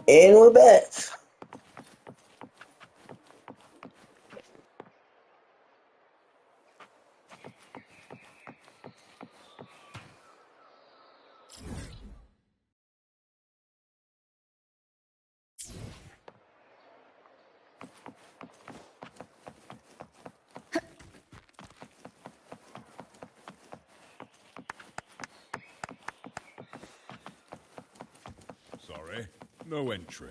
And we're back. Sorry, no entry.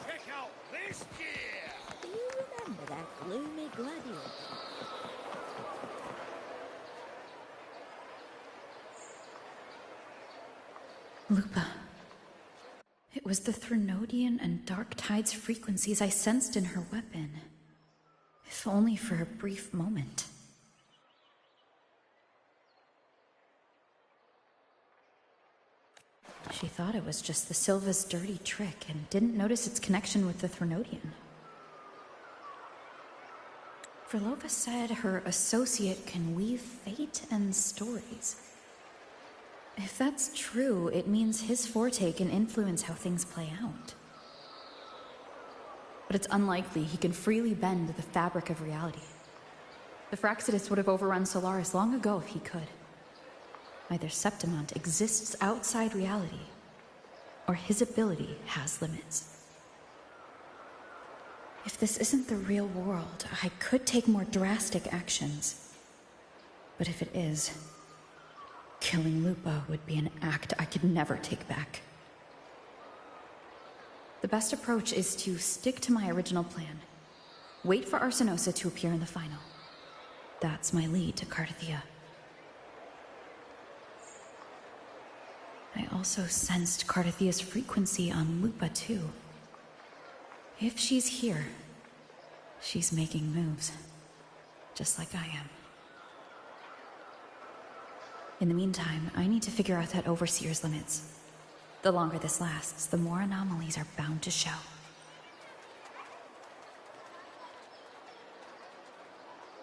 Check out this gear! Do you remember that gloomy gladiator? Lupa. It was the Threnodian and Dark Tide's frequencies I sensed in her weapon. If only for a brief moment. She thought it was just the Silva's dirty trick and didn't notice its connection with the Threnodian. Verlova said her associate can weave fate and stories. If that's true, it means his forte can influence how things play out. But it's unlikely he can freely bend the fabric of reality. The Fraxidus would have overrun Solaris long ago if he could. Either Septimont exists outside reality, or his ability has limits. If this isn't the real world, I could take more drastic actions. But if it is, killing Lupa would be an act I could never take back. The best approach is to stick to my original plan. Wait for Arsenosa to appear in the final. That's my lead to Cardathia. I also sensed Cardathia's frequency on Lupa, too. If she's here, she's making moves, just like I am. In the meantime, I need to figure out that Overseer's limits. The longer this lasts, the more anomalies are bound to show.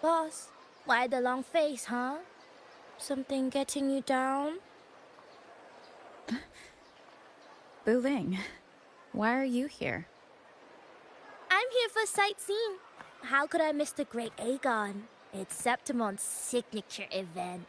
Boss, why the long face, huh? Something getting you down? Wuthering, why are you here? I'm here for sightseeing. How could I miss the Great Aegon? It's Septimon's signature event.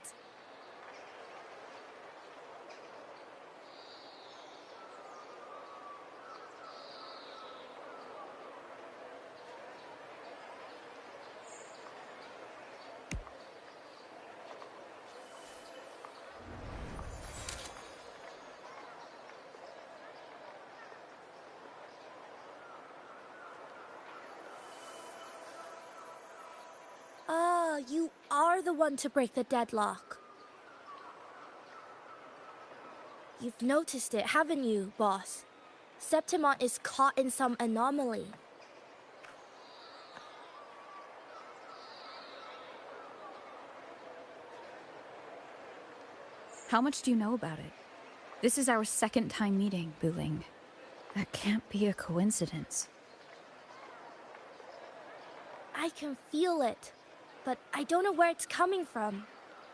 Ah, you are the one to break the deadlock. You've noticed it, haven't you, boss? Septimont is caught in some anomaly. How much do you know about it? This is our second time meeting, Wuthering. That can't be a coincidence. I can feel it, but I don't know where it's coming from.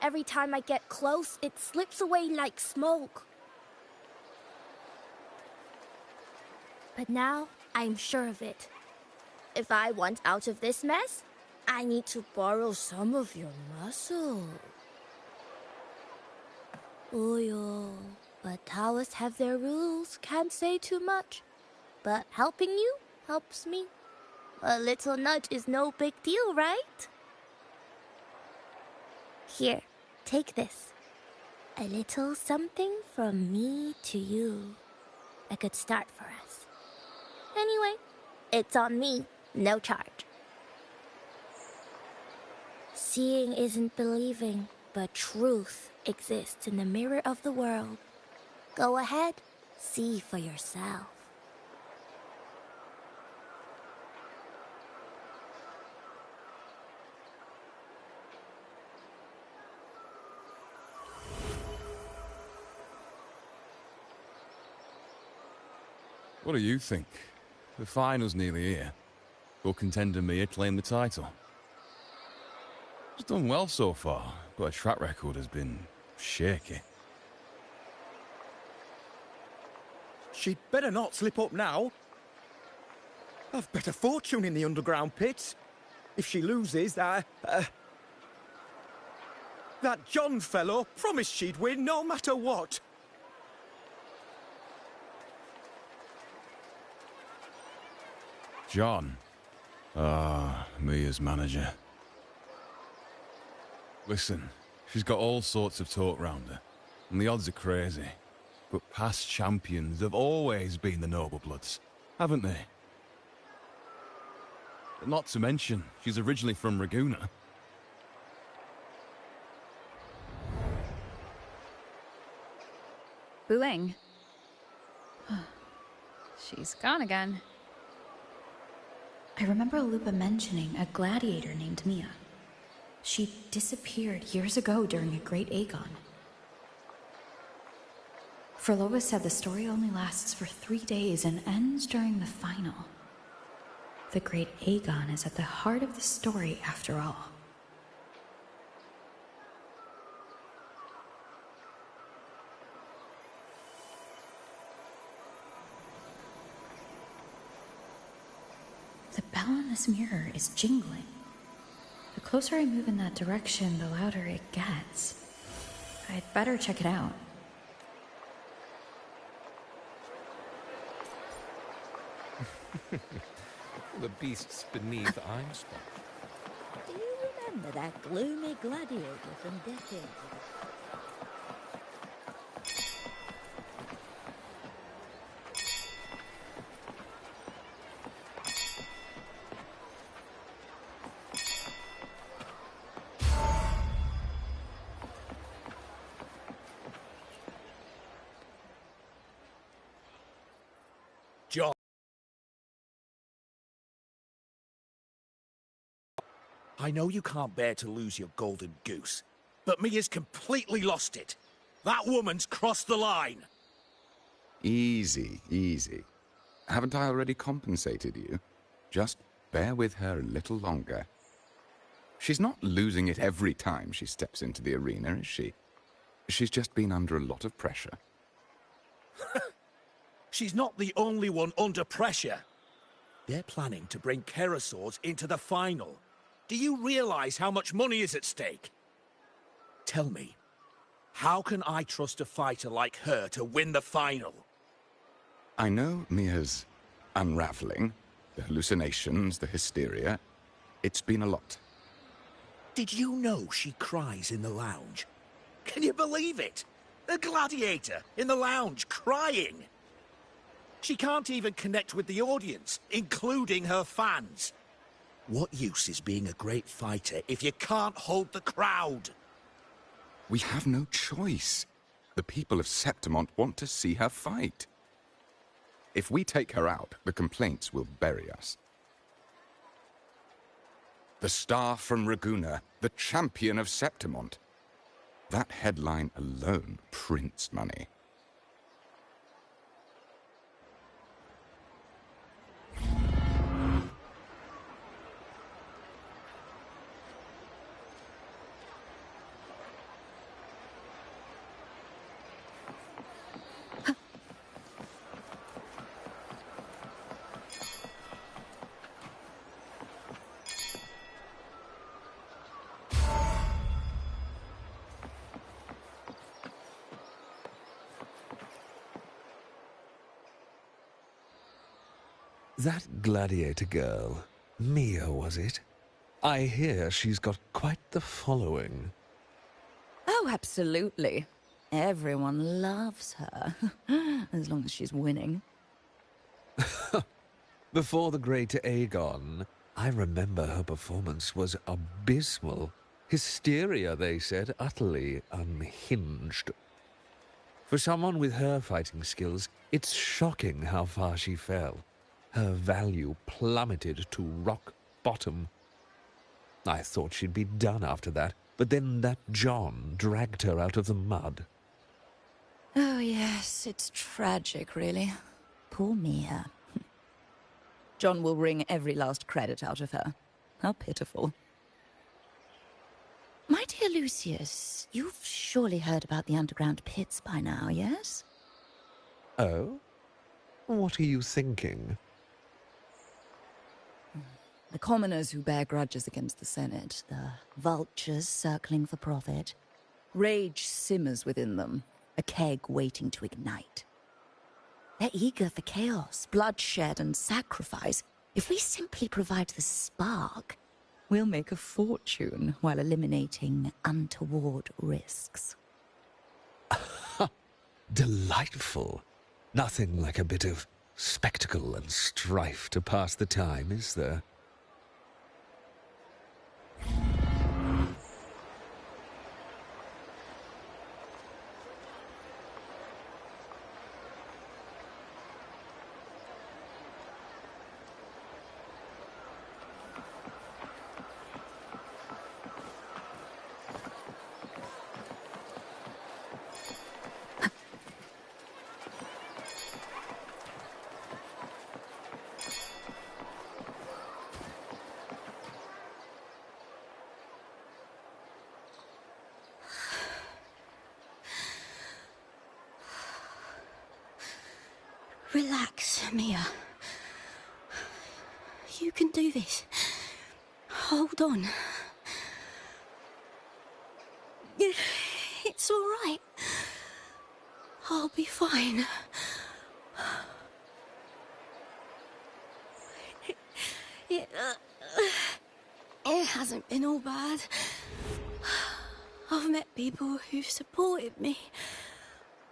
Every time I get close, it slips away like smoke. But now, I'm sure of it. If I want out of this mess, I need to borrow some of your muscle. Oyo, but Taoists have their rules, can't say too much. But helping you helps me. A little nudge is no big deal, right? Here, take this. A little something from me to you. A good start for us. Anyway, it's on me, no charge. Seeing isn't believing, but truth exists in the mirror of the world. Go ahead, See for yourself. What do you think? The final's nearly here. Will contender Mia claim the title? She's done well so far, but her track record has been shaky. She'd better not slip up now. I've bet a fortune in the underground pits. If she loses, that John fellow promised she'd win no matter what. John. Mia's manager. Listen, she's got all sorts of talk round her, and the odds are crazy. But past champions have always been the noble bloods, haven't they? Not to mention, she's originally from Raguna. Wuthering. She's gone again. I remember Lupa mentioning a gladiator named Mia. She disappeared years ago during a Great Aegon. Frolova said the story only lasts for 3 days and ends during the final. The Great Aegon is at the heart of the story after all. The bell on this mirror is jingling. The closer I move in that direction, the louder it gets. I'd better check it out. The beasts beneath Einstein. Do you remember that gloomy gladiator from decades ago? John. I know you can't bear to lose your golden goose, but Mia's completely lost it. That woman's crossed the line. Easy, easy. Haven't I already compensated you? Just bear with her a little longer. She's not losing it every time she steps into the arena, is she? She's just been under a lot of pressure. She's not the only one under pressure. They're planning to bring Kerasaurs into the final. Do you realize how much money is at stake? Tell me, how can I trust a fighter like her to win the final? I know Mia's unraveling, the hallucinations, the hysteria. It's been a lot. Did you know she cries in the lounge? Can you believe it? A gladiator in the lounge crying. She can't even connect with the audience, including her fans. What use is being a great fighter if you can't hold the crowd? We have no choice. The people of Septimont want to see her fight. If we take her out, the complaints will bury us. The star from Raguna, the champion of Septimont. That headline alone prints money. That gladiator girl, Mia, was it? I hear she's got quite the following. Oh, absolutely. Everyone loves her, as long as she's winning. Before the Great Aegon, I remember her performance was abysmal. Hysteria, they said, utterly unhinged. For someone with her fighting skills, it's shocking how far she fell. Her value plummeted to rock bottom. I thought she'd be done after that, but then that John dragged her out of the mud. Oh, yes, it's tragic, really. Poor Mia. John will wring every last credit out of her. How pitiful. My dear Lucius, you've surely heard about the underground pits by now, yes? Oh? What are you thinking? The commoners who bear grudges against the Senate, the vultures circling for profit. Rage simmers within them, a keg waiting to ignite. They're eager for chaos, bloodshed, and sacrifice. If we simply provide the spark, we'll make a fortune while eliminating untoward risks. Delightful. Nothing like a bit of spectacle and strife to pass the time, is there? Relax, Mia. You can do this. Hold on. It's all right. I'll be fine. It hasn't been all bad. I've met people who've supported me.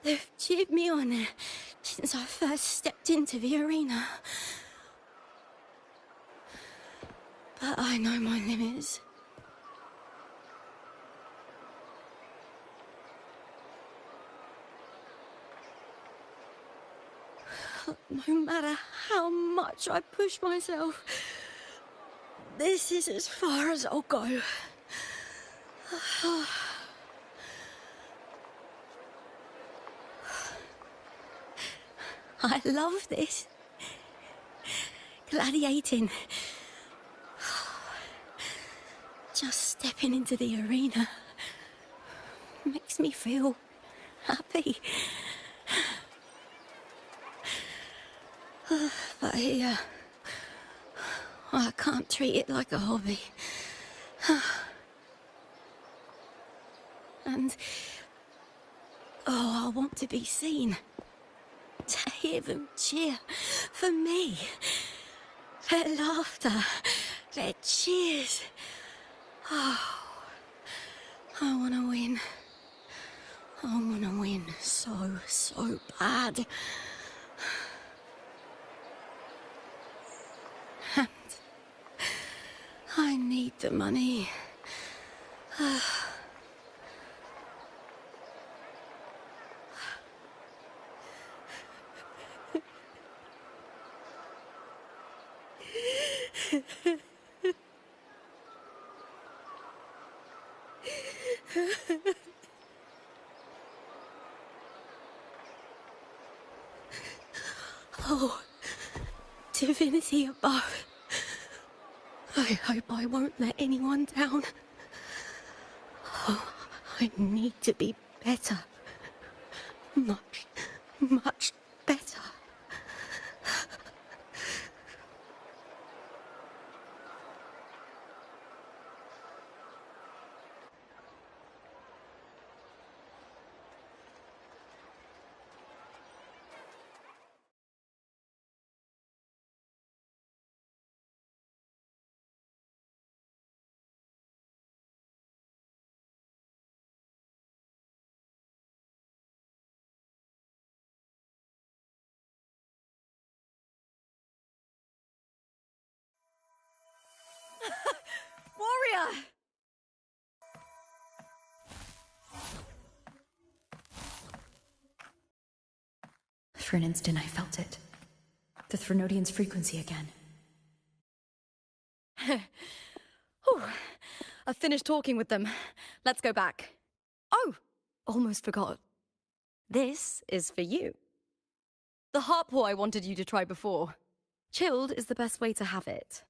They've cheered me on since I first stepped into the arena. But I know my limits. No matter how much I push myself, this is as far as I'll go. I love this. Gladiating. Just stepping into the arena makes me feel happy. But here, I can't treat it like a hobby. And, I want to be seen. To hear them cheer for me. Their laughter, their cheers. Oh, I want to win. I want to win so bad. And I need the money. Oh, divinity above. I hope I won't let anyone down. Oh, I need to be better. Much better. Warrior! For an instant, I felt it. The Threnodian's frequency again. Whew. I've finished talking with them. Let's go back. Oh, almost forgot. This is for you. The harpor I wanted you to try before. Chilled is the best way to have it.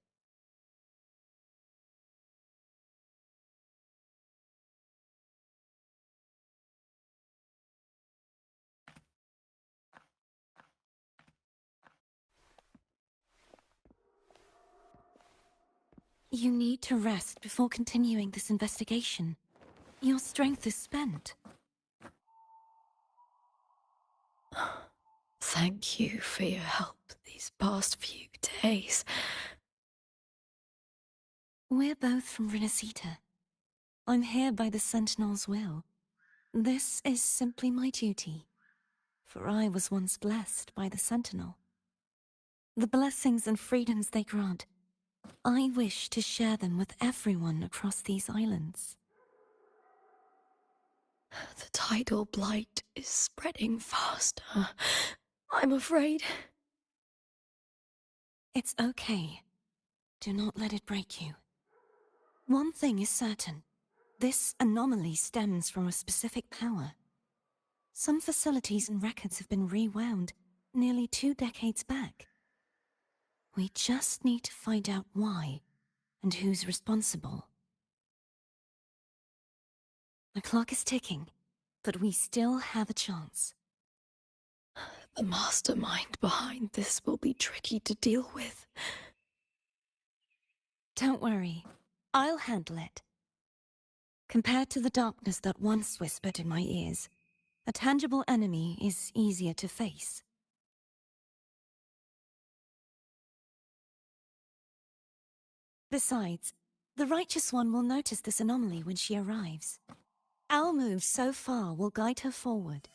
You need to rest before continuing this investigation. Your strength is spent. Thank you for your help these past few days. We're both from Renacita. I'm here by the Sentinel's will. This is simply my duty, for I was once blessed by the Sentinel. The blessings and freedoms they grant, I wish to share them with everyone across these islands. The tidal blight is spreading faster. I'm afraid. It's okay. Do not let it break you. One thing is certain. This anomaly stems from a specific power. Some facilities and records have been rewound nearly 2 decades back. We just need to find out why and who's responsible. The clock is ticking, but we still have a chance. The mastermind behind this will be tricky to deal with. Don't worry, I'll handle it. Compared to the darkness that once whispered in my ears, a tangible enemy is easier to face. Besides, the Righteous One will notice this anomaly when she arrives. Our moves so far will guide her forward.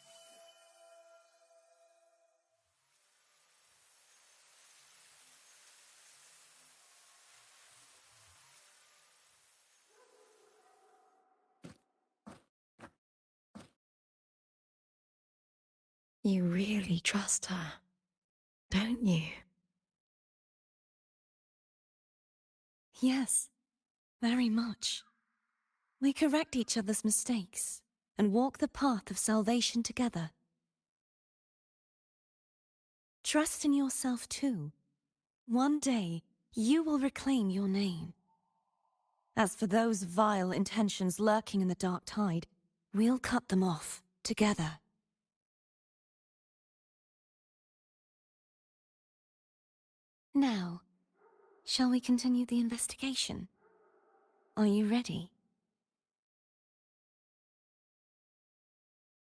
You really trust her, don't you? Yes, very much. We correct each other's mistakes and walk the path of salvation together. Trust in yourself too. One day, you will reclaim your name. As for those vile intentions lurking in the dark tide, we'll cut them off together. Now, shall we continue the investigation? Are you ready?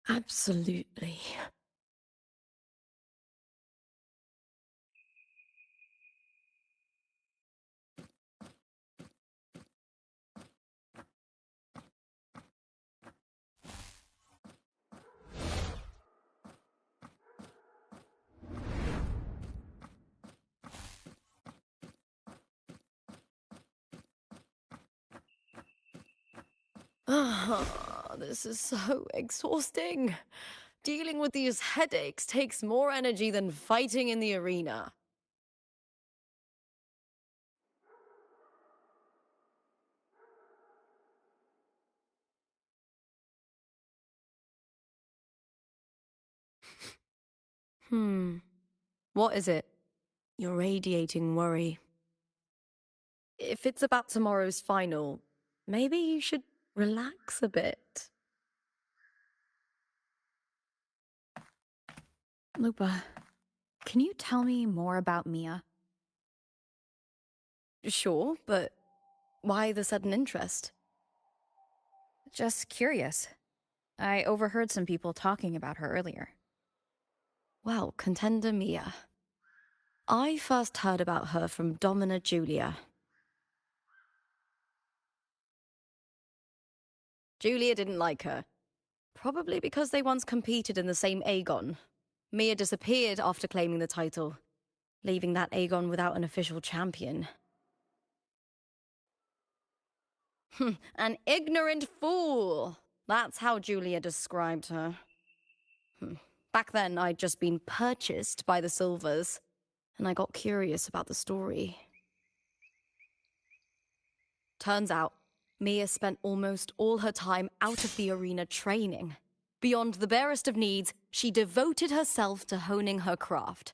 Absolutely. Ah, this is so exhausting. Dealing with these headaches takes more energy than fighting in the arena. What is it? You're radiating worry. If it's about tomorrow's final, maybe you should relax a bit. Lupa, can you tell me more about Mia? Sure, but why the sudden interest? Just curious. I overheard some people talking about her earlier. Well, contender Mia. I first heard about her from Domina Julia. Julia didn't like her. Probably because they once competed in the same Aegon. Mia disappeared after claiming the title, leaving that Aegon without an official champion. An ignorant fool! That's how Julia described her. Back then, I'd just been purchased by the Silvers, and I got curious about the story. Turns out, Mia spent almost all her time out of the arena training. Beyond the barest of needs, she devoted herself to honing her craft.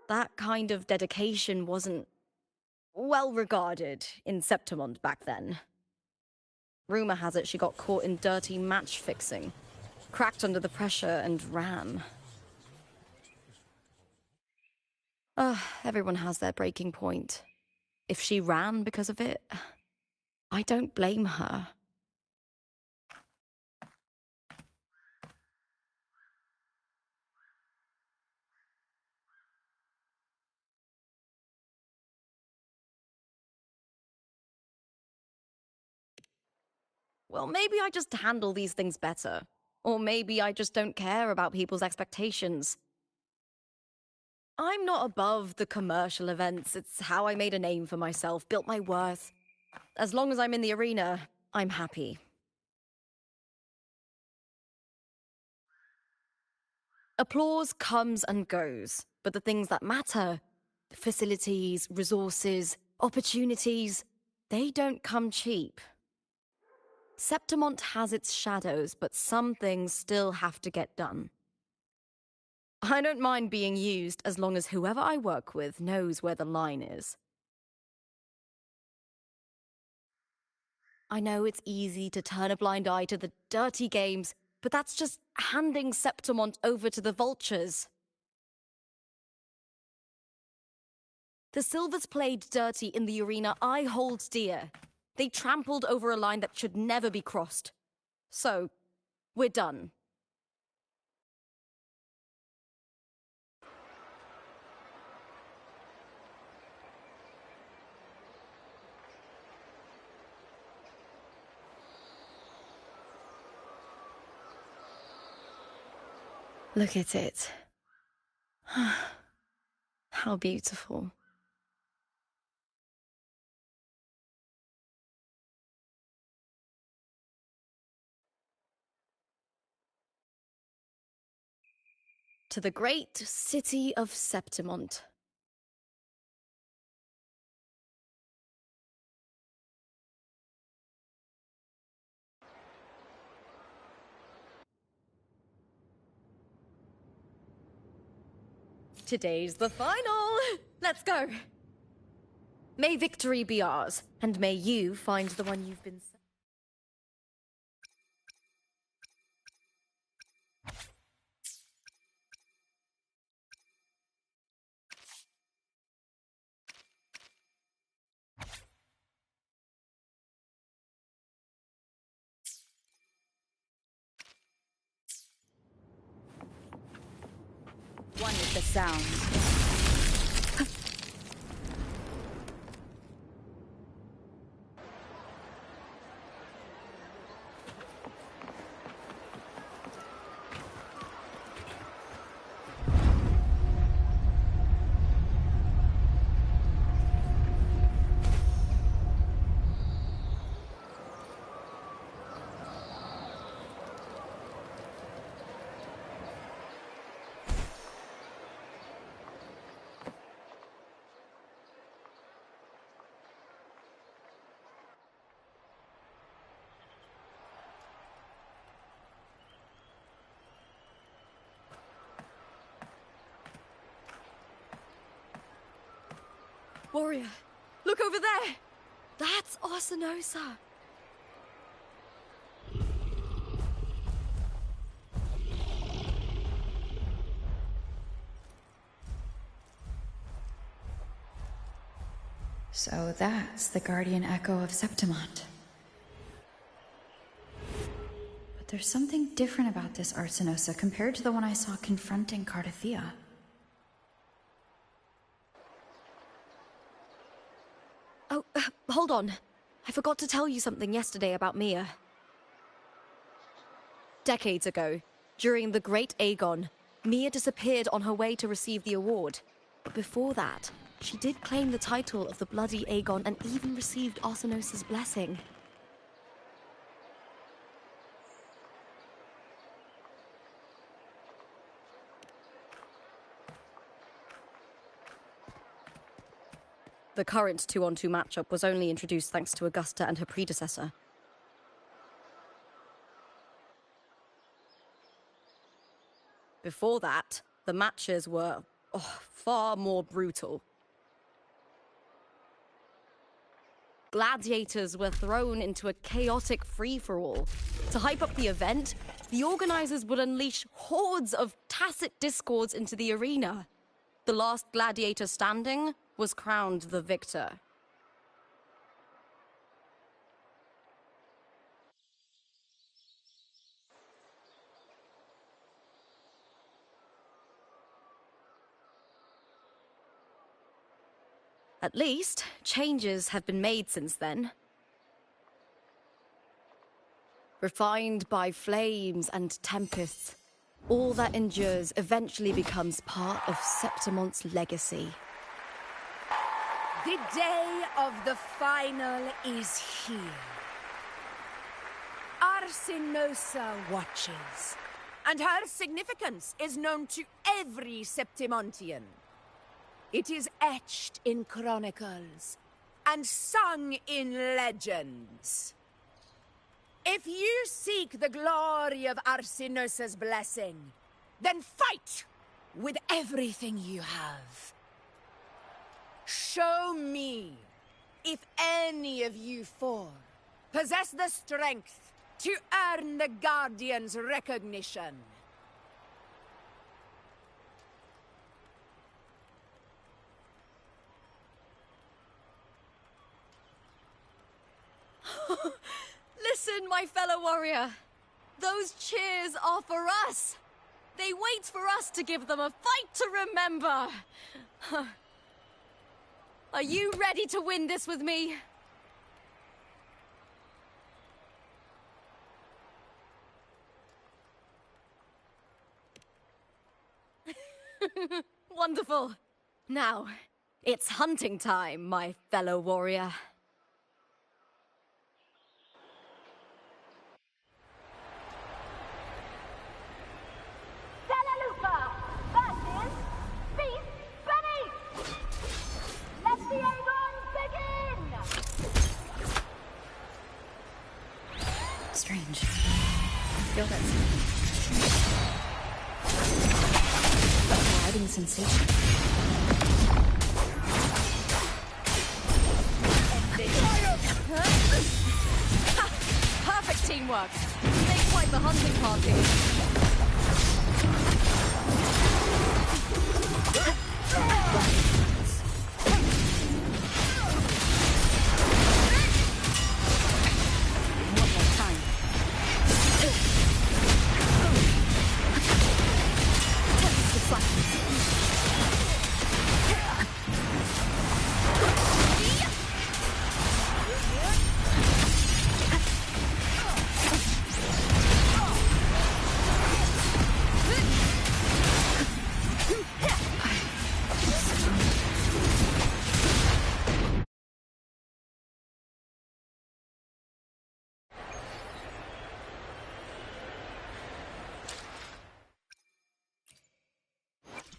That kind of dedication wasn't well regarded in Septimond back then. Rumor has it she got caught in dirty match fixing, cracked under the pressure, and ran. Everyone has their breaking point. If she ran because of it, I don't blame her. Well, maybe I just handle these things better. Or maybe I just don't care about people's expectations. I'm not above the commercial events. It's how I made a name for myself, built my worth. As long as I'm in the arena, I'm happy. Applause comes and goes, but the things that matter, facilities, resources, opportunities, they don't come cheap. Septimont has its shadows, but some things still have to get done. I don't mind being used as long as whoever I work with knows where the line is. I know it's easy to turn a blind eye to the dirty games, but that's just handing Septimont over to the vultures. The Silvers played dirty in the arena I hold dear. They trampled over a line that should never be crossed. So, we're done. Look at it. How beautiful. To the great city of Septimont. Today's the final! Let's go! May victory be ours, and may you find the one you've been... One is the sound. Warrior, look over there! That's Arsinosa! So that's the guardian echo of Septimont. But there's something different about this Arsinosa compared to the one I saw confronting Cardathea. Oh, hold on. I forgot to tell you something yesterday about Mia. Decades ago, during the Great Aegon, Mia disappeared on her way to receive the award. But before that, she did claim the title of the Bloody Aegon and even received Arsinosa's blessing. The current 2-on-2 matchup was only introduced thanks to Augusta and her predecessor. Before that, the matches were far more brutal. Gladiators were thrown into a chaotic free-for-all. To hype up the event, the organizers would unleash hordes of tacit discords into the arena. The last gladiator standing was crowned the victor. At least, changes have been made since then. Refined by flames and tempests, all that endures eventually becomes part of Septimont's legacy. The day of the final is here. Arsinosa watches, and her significance is known to every Septimontian. It is etched in chronicles and sung in legends. If you seek the glory of Arsinosa's blessing, then fight with everything you have. Show me if any of you four possess the strength to earn the Guardian's recognition. Listen, my fellow warrior. Those cheers are for us. They wait for us to give them a fight to remember. Are you ready to win this with me? Wonderful. Now, it's hunting time, my fellow warrior. Strange. Feel that gliding sensation. Perfect teamwork. You make quite the hunting party.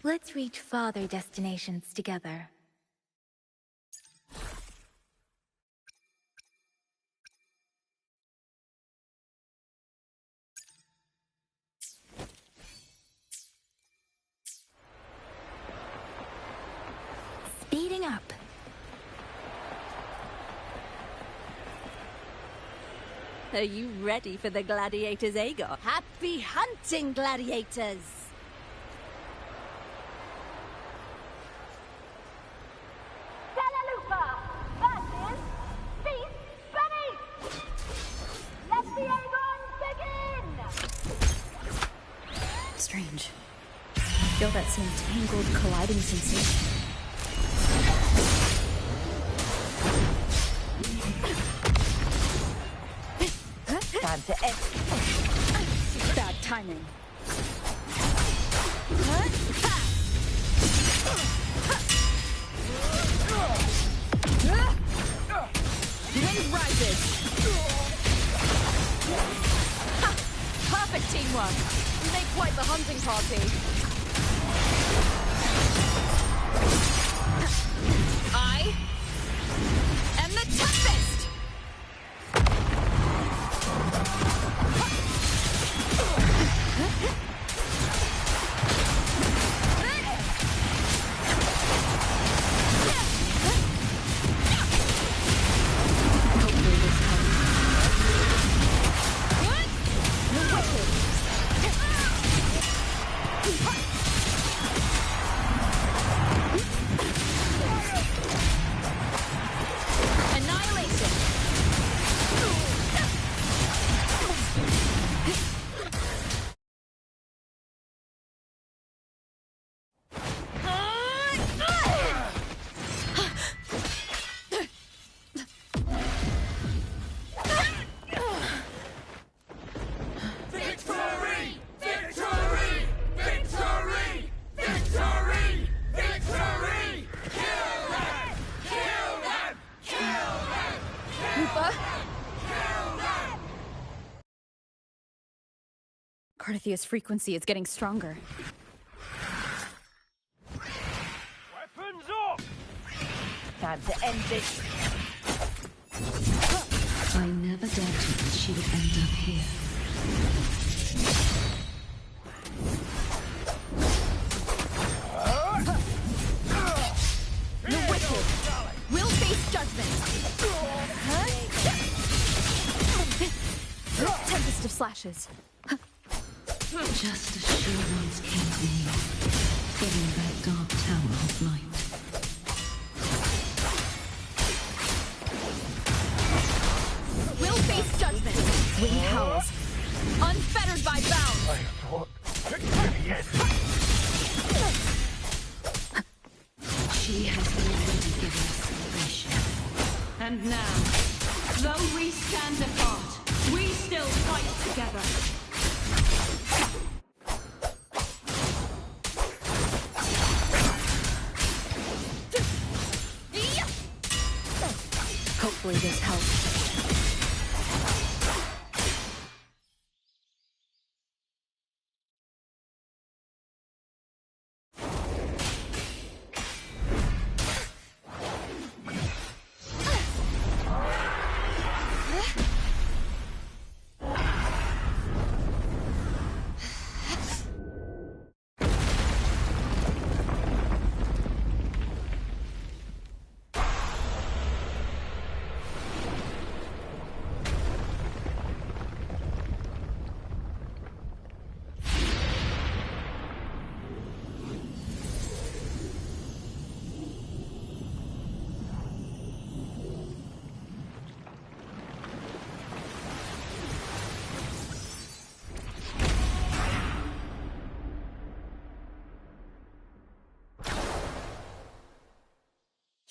Let's reach farther destinations together. Speeding up. Are you ready for the gladiators, Aegon? Happy hunting, gladiators! Strange. Feel that same tangled, colliding sensation. Time to end. Bad timing. Wind rises. Perfect teamwork. We make quite the hunting party. I Super! Carthia's frequency is getting stronger. Weapons up! Time to end this. I never doubted that she would end up here. The wicked will face judgment. Tempest of slashes. Just as she once kept me, in that dark tower of light. Will face judgment. Wind howls. Unfettered by bounds. I thought victory yet. She has already given us salvation. And now, though we stand apart, we still fight together. Hopefully this helps.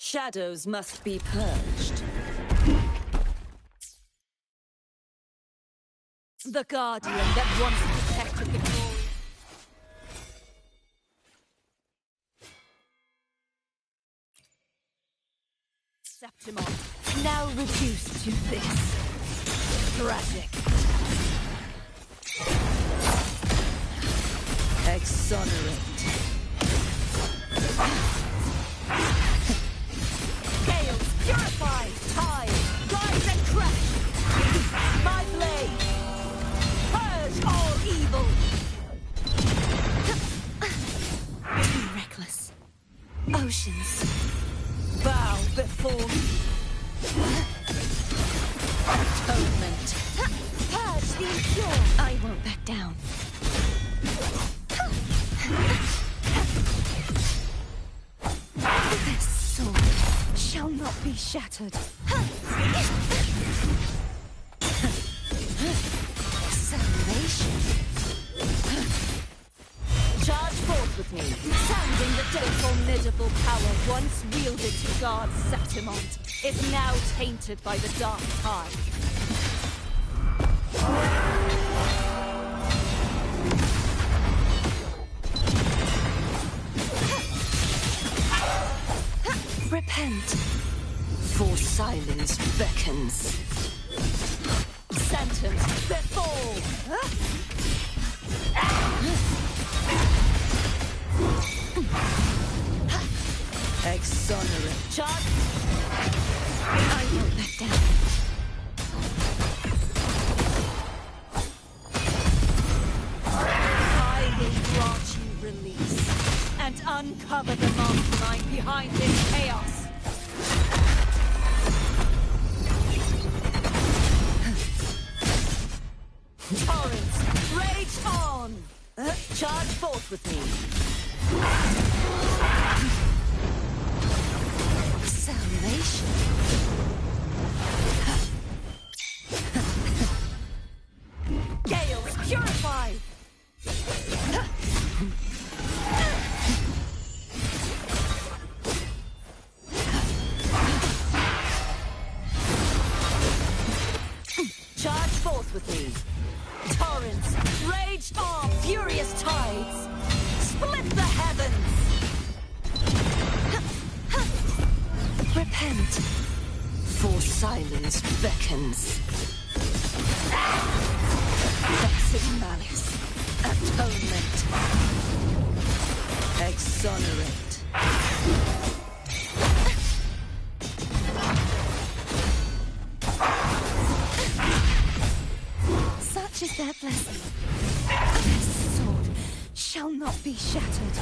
Shadows must be purged. The Guardian that once protected the glory. Septimon, now reduced to this. Tragic. Exonerate. Gales, purify, tide, rise and crash. My blade, purge all evil. Be reckless. Oceans, bow before me. Atonement. Purge the impure. I won't back down. This sword shall not be shattered. Salvation. Charge forth with me, sounding the dead. Formidable power once wielded to guard Septimont is now tainted by the dark tide. Repent, for silence beckons. Sentence before. Exonerate. Charge. I won't back down. I will grant you release and uncover the mastermind behind this chaos. Torrents, rage on! Charge forth with me. Salvation. Gales, purify! Charge forth with me. Torrents, rage on, furious tides. Split the heavens. Repent, For silence beckons. Vexing malice. Atonement. Exonerate. Such is their blessing. This sword shall not be shattered.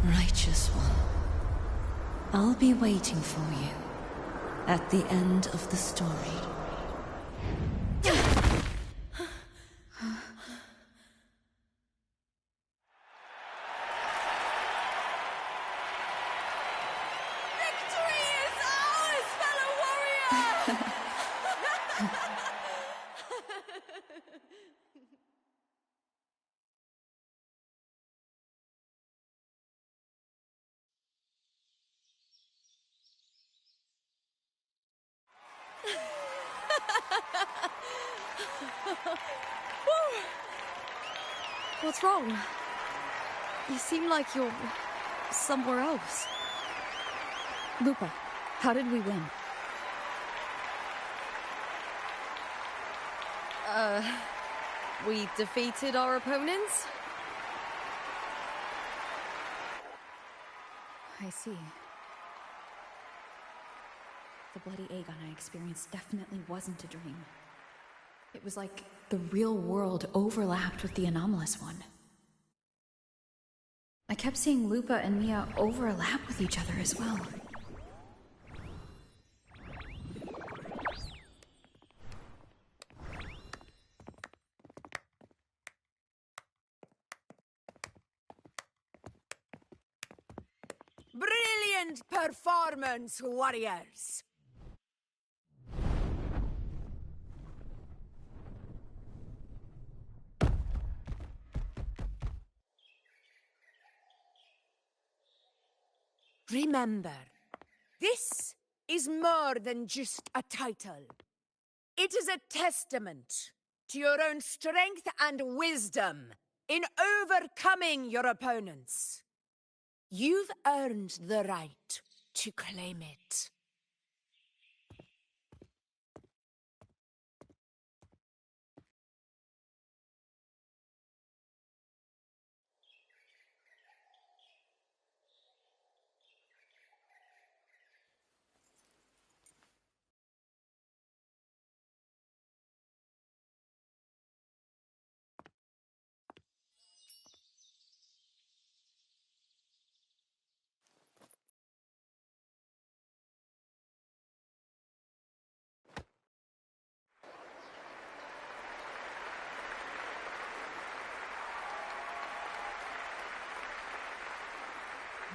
Righteous one, I'll be waiting for you at the end of the story. Victory is ours, fellow warrior! What's wrong? You seem like you're somewhere else. Lupa, how did we win? We defeated our opponents? I see. The bloody Aegon I experienced definitely wasn't a dream. It was like the real world overlapped with the anomalous one. I kept seeing Lupa and Mia overlap with each other as well. Brilliant performance, warriors! Remember, this is more than just a title. It is a testament to your own strength and wisdom in overcoming your opponents. You've earned the right to claim it.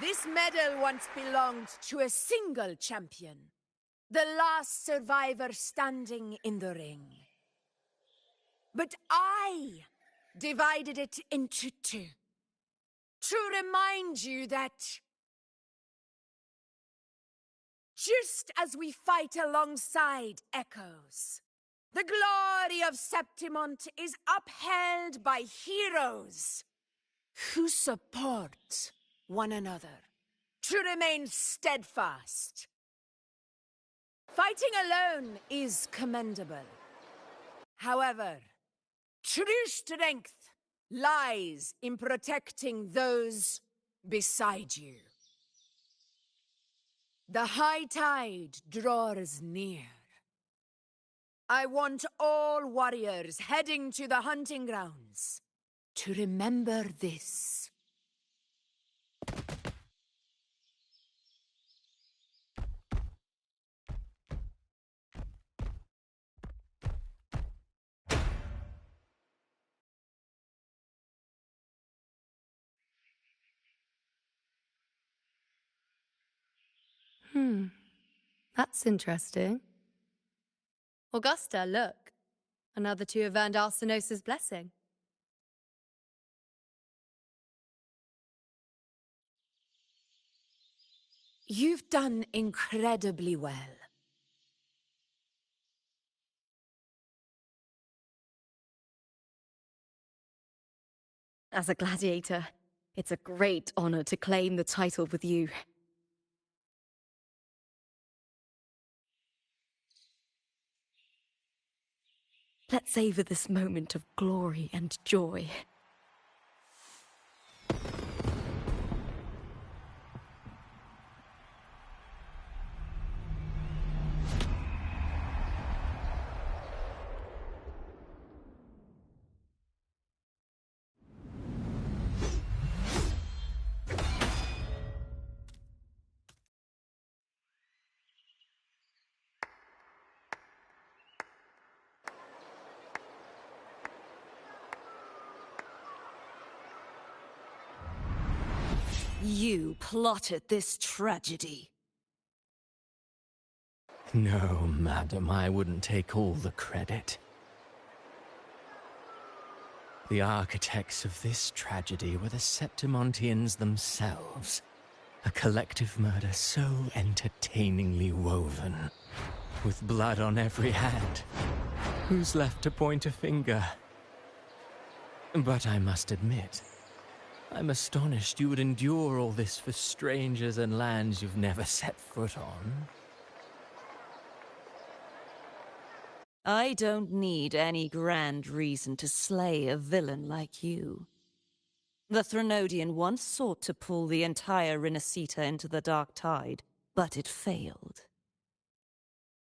This medal once belonged to a single champion, the last survivor standing in the ring. But I divided it into two, to remind you that just as we fight alongside echoes, the glory of Septimont is upheld by heroes who support one another, to remain steadfast. Fighting alone is commendable. However, true strength lies in protecting those beside you. The high tide draws near. I want all warriors heading to the hunting grounds to remember this. That's interesting. Augusta, look. Another two have earned Arsenosa's blessing. You've done incredibly well. As a gladiator, it's a great honor to claim the title with you. Let's savor this moment of glory and joy. You plotted this tragedy. No, madam, I wouldn't take all the credit. The architects of this tragedy were the Septimontians themselves. A collective murder so entertainingly woven, with blood on every hand. Who's left to point a finger? But I must admit, I'm astonished you would endure all this for strangers and lands you've never set foot on. I don't need any grand reason to slay a villain like you. The Threnodian once sought to pull the entire Renacita into the Dark Tide, but it failed.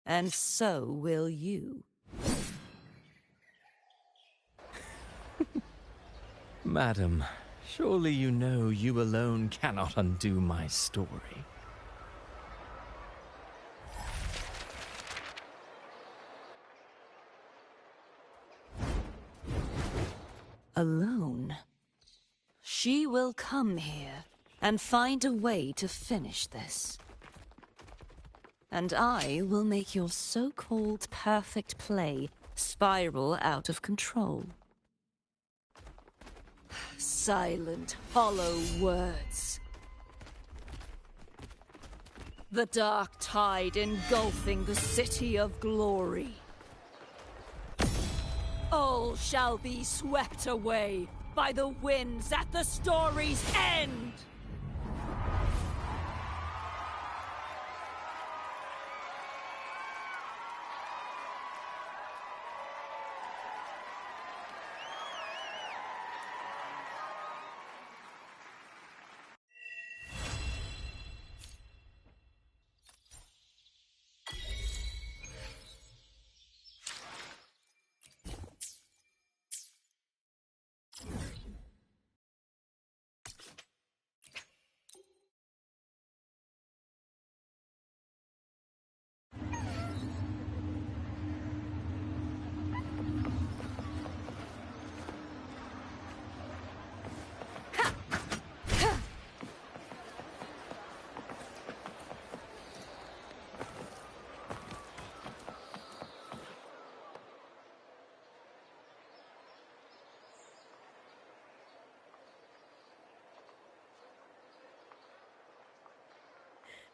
And so will you. Madam, surely you know you alone cannot undo my story. Alone? She will come here and find a way to finish this. And I will make your so-called perfect play spiral out of control. Silent, hollow words. The dark tide engulfing the city of glory. All shall be swept away by the winds at the story's end!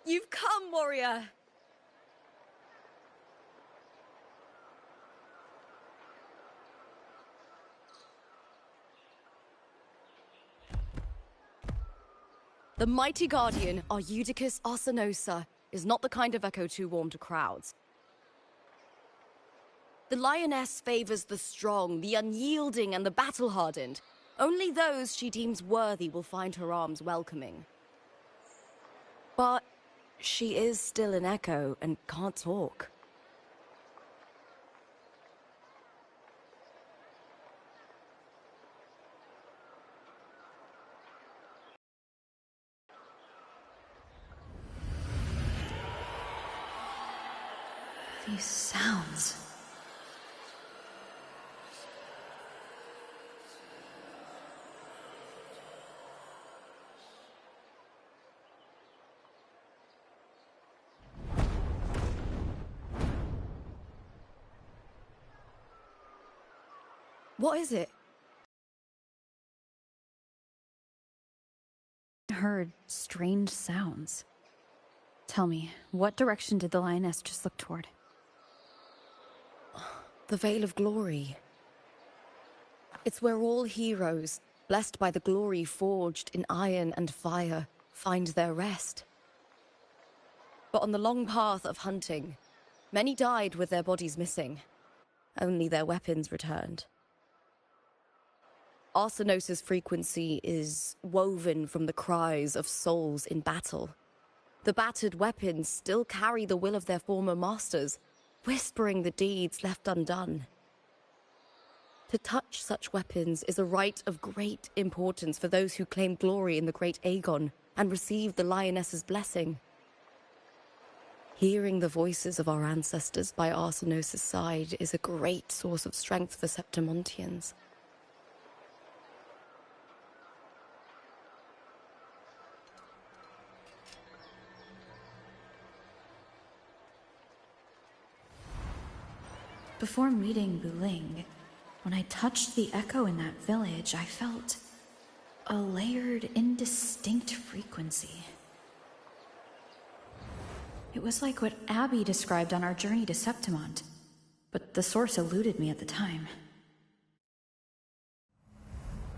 You've come, warrior! The mighty guardian, Eudicus Arsenosa, is not the kind of echo too warm to crowds. The lioness favors the strong, the unyielding, and the battle-hardened. Only those she deems worthy will find her arms welcoming. But she is still an echo and can't talk. These sounds. What is it? Heard strange sounds. Tell me, what direction did the lioness just look toward? The Veil of Glory. It's where all heroes, blessed by the glory forged in iron and fire, find their rest. But on the long path of hunting, many died with their bodies missing. Only their weapons returned. Arsenosa's frequency is woven from the cries of souls in battle. The battered weapons still carry the will of their former masters, whispering the deeds left undone. To touch such weapons is a rite of great importance for those who claim glory in the great Aegon and receive the lioness's blessing. Hearing the voices of our ancestors by Arsenosa's side is a great source of strength for Septimontians. Before meeting Wuling, when I touched the echo in that village, I felt a layered, indistinct frequency. It was like what Abby described on our journey to Septimont, but the source eluded me at the time.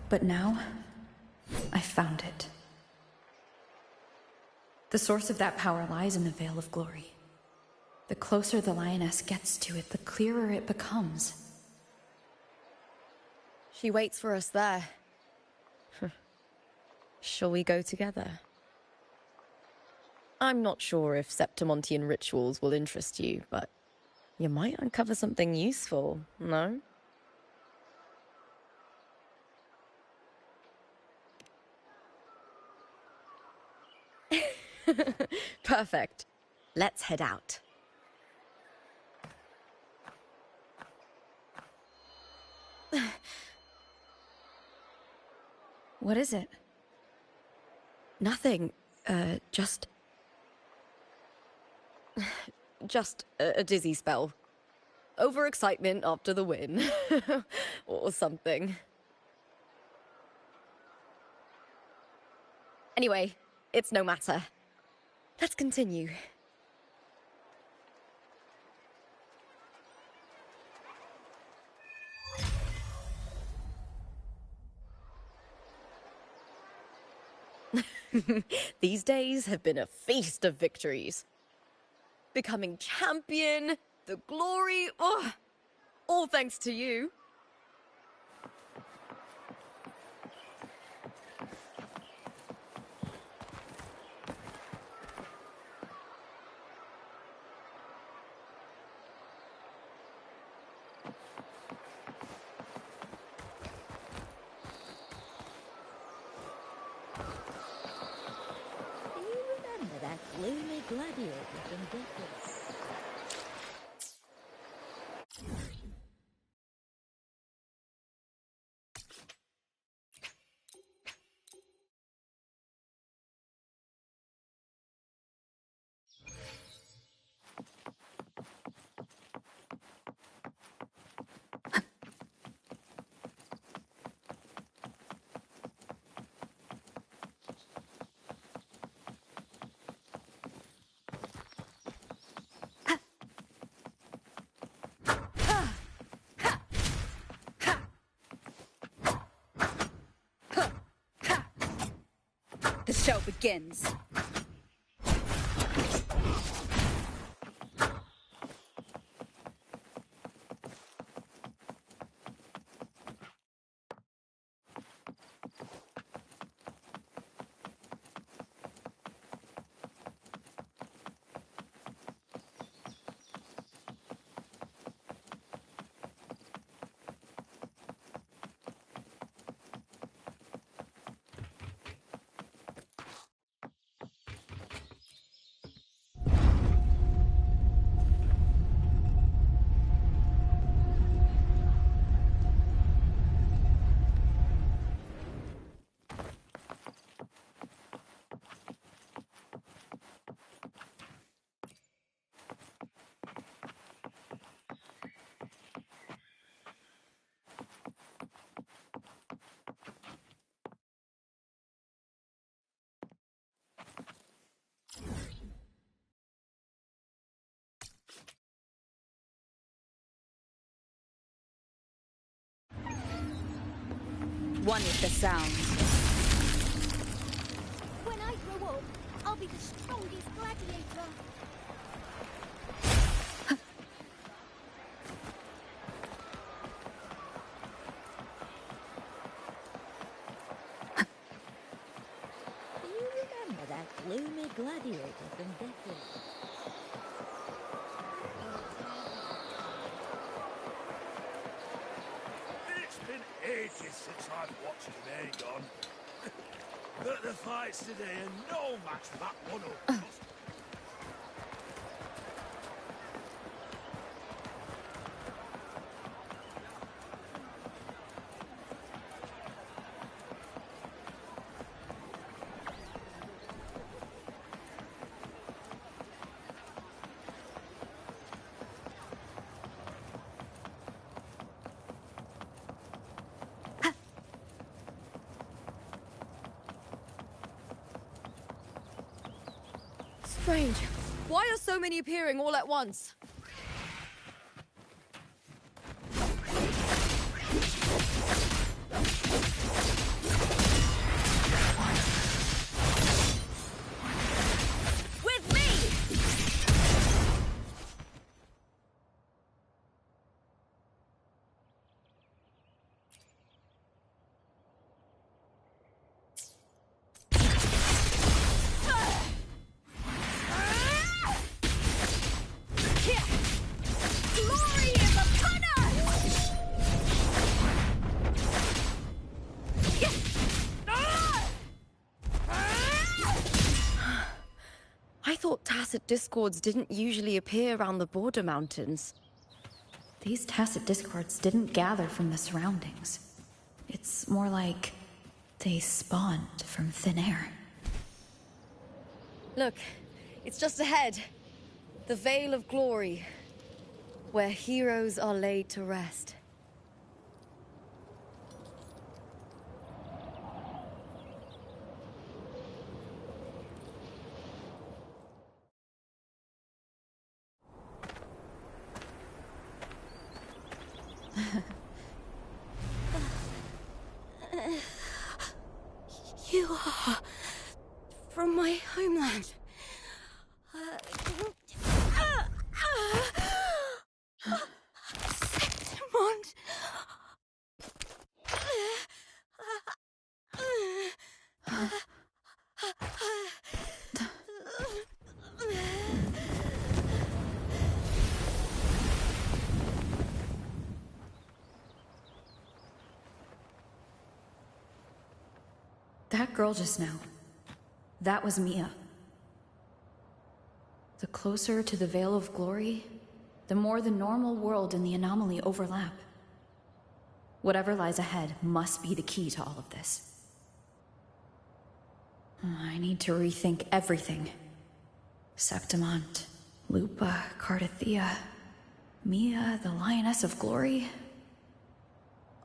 But now, I found it. The source of that power lies in the Veil of Glory. The closer the lioness gets to it, the clearer it becomes. She waits for us there. Shall we go together? I'm not sure if Septimontian rituals will interest you, but you might uncover something useful, no? Perfect. Let's head out. What is it? Nothing. Just a dizzy spell. Overexcitement after the win. Or something. Anyway, it's no matter. Let's continue. These days have been a feast of victories. Becoming champion, the glory, oh, all thanks to you. Do you remember that gloomy gladiator from Deathwish? begins. One with the sounds. When I grow up, I'll be the strongest gladiator. Do you remember that gloomy gladiator from Bethlehem? It's been ages since I've watched an Aegon. The fights today are no match for that one up. Strange. Why are so many appearing all at once? With me! Glory is upon us! I thought tacit discords didn't usually appear around the border mountains. These tacit discords didn't gather from the surroundings. It's more like they spawned from thin air. Look, it's just ahead. The Vale of Glory, where heroes are laid to rest. You are from my homeland. Septimond. That girl just now, that was Mia. The closer to the Veil of Glory, the more the normal world and the anomaly overlap. Whatever lies ahead must be the key to all of this. I need to rethink everything. Septimont, Lupa, Cardathea, Mia, the Lioness of Glory.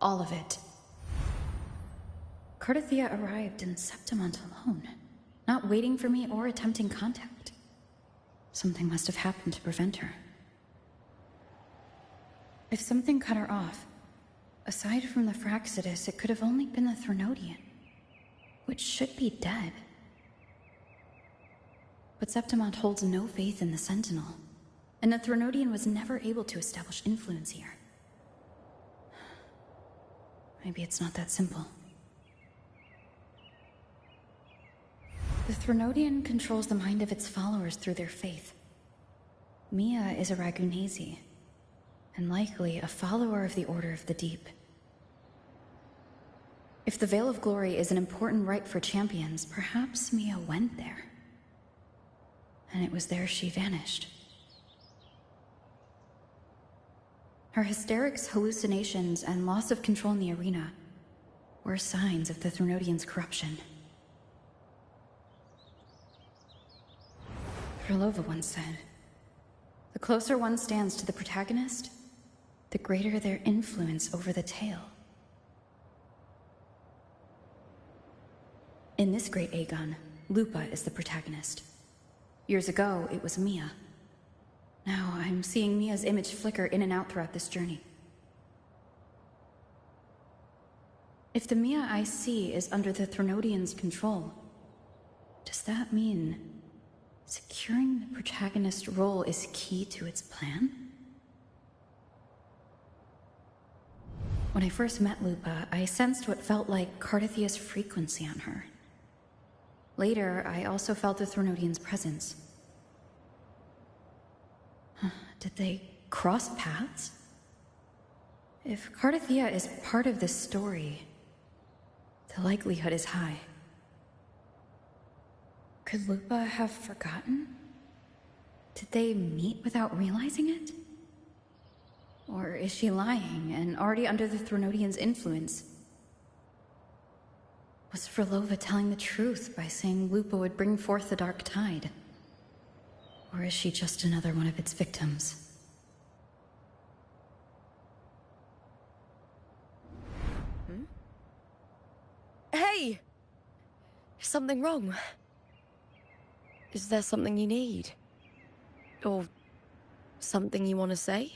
All of it. Cardathea arrived in Septimont alone, not waiting for me or attempting contact. Something must have happened to prevent her. If something cut her off, aside from the Fraxidus, it could have only been the Threnodian, which should be dead. But Septimont holds no faith in the Sentinel, and the Threnodian was never able to establish influence here. Maybe it's not that simple. The Threnodian controls the mind of its followers through their faith. Mia is a Ragunesi, and likely a follower of the Order of the Deep. If the Veil of Glory is an important rite for champions, perhaps Mia went there. And it was there she vanished. Her hysterics, hallucinations, and loss of control in the arena were signs of the Threnodian's corruption. Krylova once said, "The closer one stands to the protagonist, the greater their influence over the tale." In this great Aegon, Lupa is the protagonist. Years ago, it was Mia. Now I'm seeing Mia's image flicker in and out throughout this journey. If the Mia I see is under the Threnodian's control, does that mean securing the protagonist role is key to its plan? When I first met Lupa, I sensed what felt like Cardithia's frequency on her. Later, I also felt the Threnodian's presence. Did they cross paths? If Cardithia is part of this story, the likelihood is high. Could Lupa have forgotten? Did they meet without realizing it? Or is she lying and already under the Threnodian's influence? Was Frolova telling the truth by saying Lupa would bring forth the Dark Tide? Or is she just another one of its victims? Hey! Is something wrong? Is there something you need? Or something you want to say?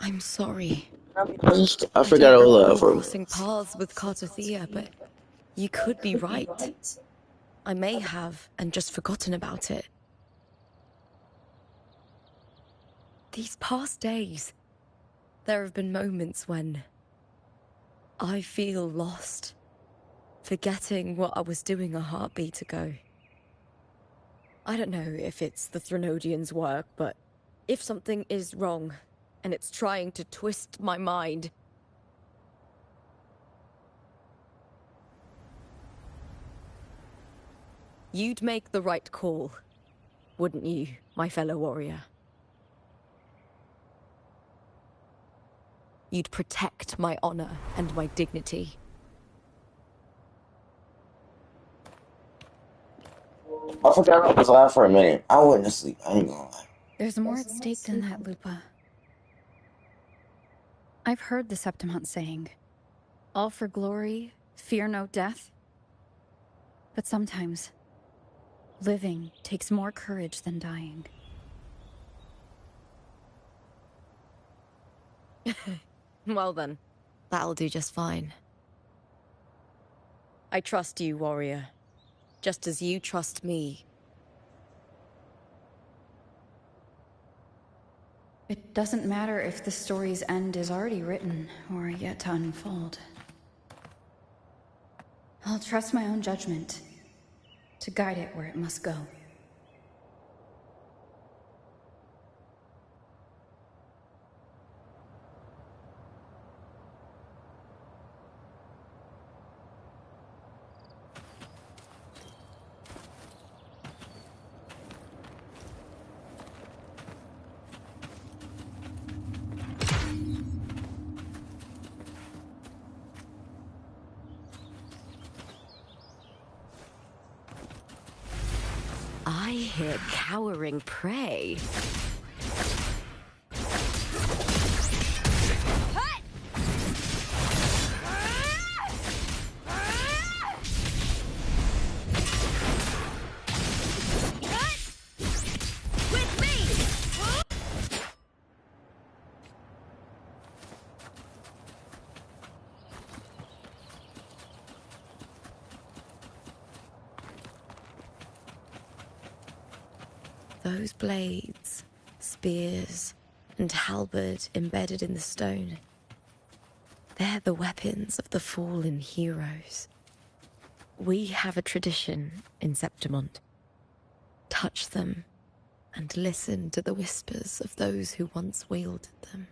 I'm sorry. I forgot all that for Crossing paths with Cartothea, but you could be right. I may have, and just forgotten about it. These past days, there have been moments when I feel lost, forgetting what I was doing a heartbeat ago. I don't know if it's the Threnodians' work, but if something is wrong, and it's trying to twist my mind, you'd make the right call, wouldn't you, my fellow warrior? You'd protect my honor and my dignity. I forgot I was live for a minute. I wasn't asleep. I ain't gonna lie. There's more at stake than that, Lupa. I've heard the Septimont saying, all for glory, fear no death. But sometimes, living takes more courage than dying. Well then, that'll do just fine. I trust you, warrior. Just as you trust me. It doesn't matter if the story's end is already written or yet to unfold. I'll trust my own judgment to guide it where it must go. I hear cowering prey. Those blades, spears, and halberd embedded in the stone. They're the weapons of the fallen heroes. We have a tradition in Septimont. Touch them, and listen to the whispers of those who once wielded them.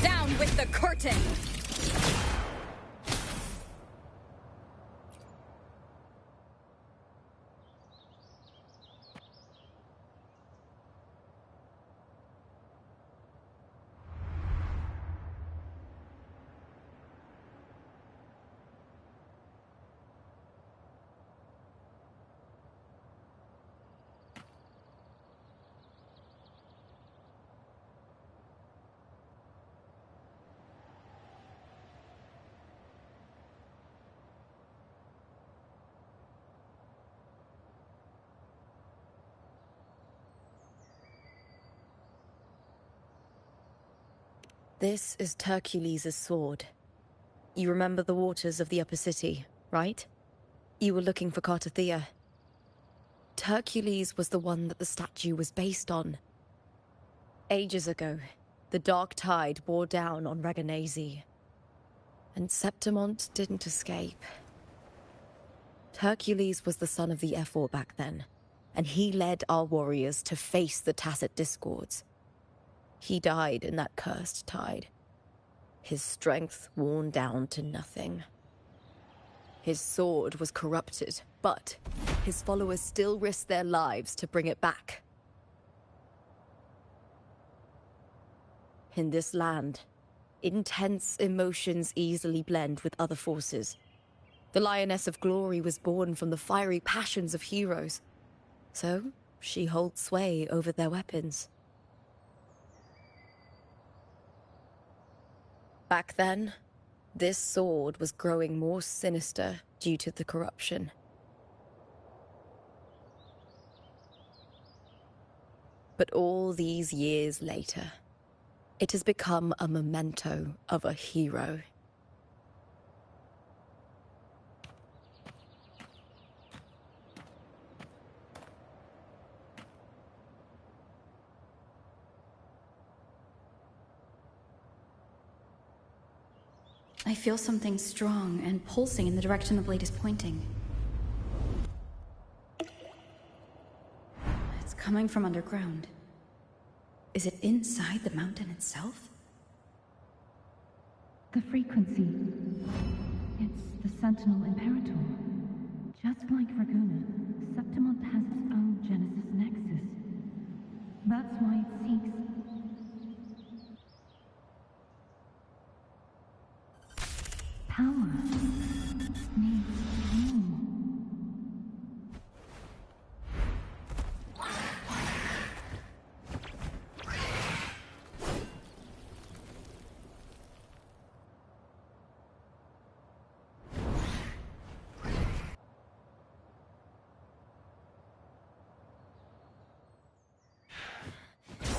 Down with the curtain! This is Hercules' sword. You remember the waters of the upper city, right? You were looking for Cartothea. Hercules was the one that the statue was based on. Ages ago, the dark tide bore down on Reganese. And Septimont didn't escape. Hercules was the son of the Ephor back then, and he led our warriors to face the Tacit Discords. He died in that cursed tide, his strength worn down to nothing. His sword was corrupted, but his followers still risked their lives to bring it back. In this land, intense emotions easily blend with other forces. The Lioness of Glory was born from the fiery passions of heroes, so she holds sway over their weapons. Back then, this sword was growing more sinister due to the corruption. But all these years later, it has become a memento of a hero. I feel something strong and pulsing in the direction the blade is pointing. It's coming from underground. Is it inside the mountain itself? The frequency. It's the Sentinel Imperator. Just like Raguna, Septimont has its own Genesis Nexus. That's why it seeks... power. Needs more.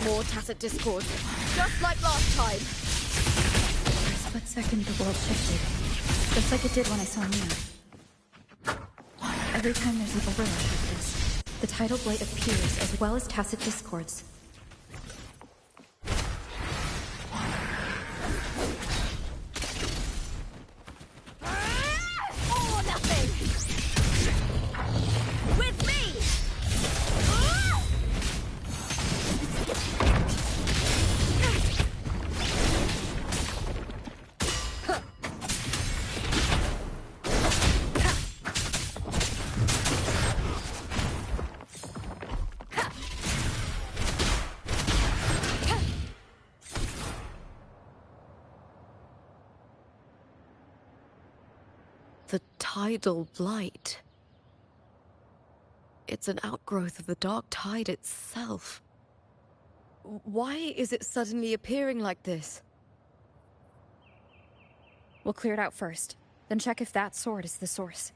More Tacit Discord, just like last time. For a split second, the world shifted. Just like it did when I saw Mia. Every time there's an overlap like this, the tidal blade appears as well as Tacit Discords. All or nothing! With me! The tidal blight. It's an outgrowth of the dark tide itself. Why is it suddenly appearing like this? We'll clear it out first, then check if that sword is the source.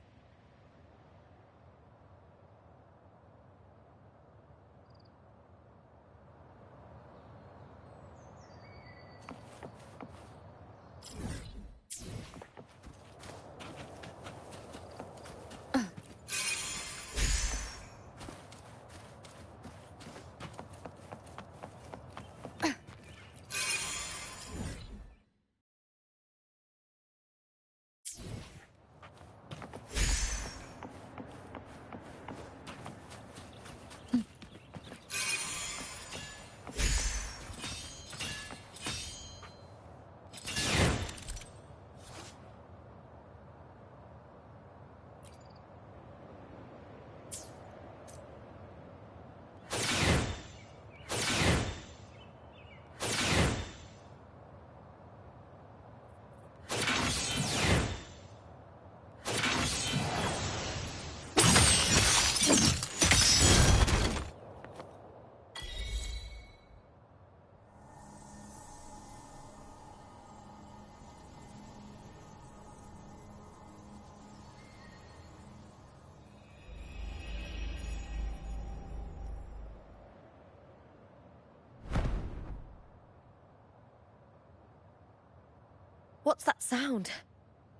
What's that sound?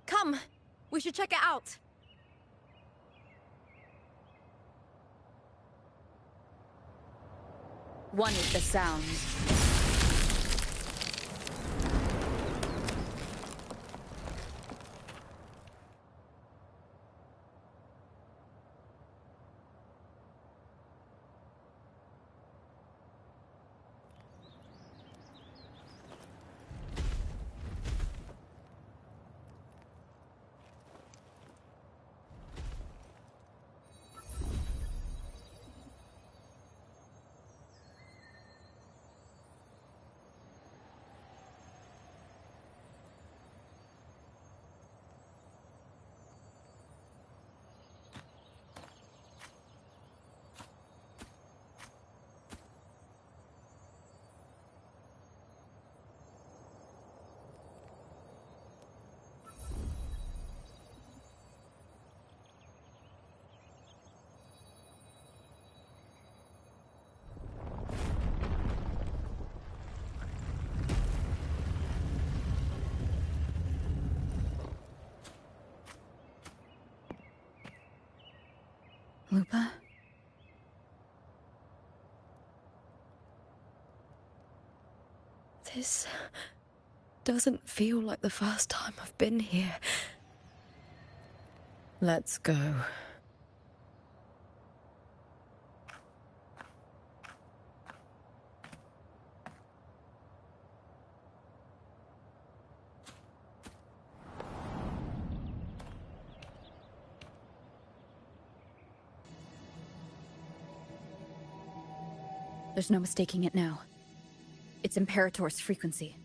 Come, we should check it out. One is the sound. Lupa? This doesn't feel like the first time I've been here. Let's go. There's no mistaking it now. It's Imperator's frequency.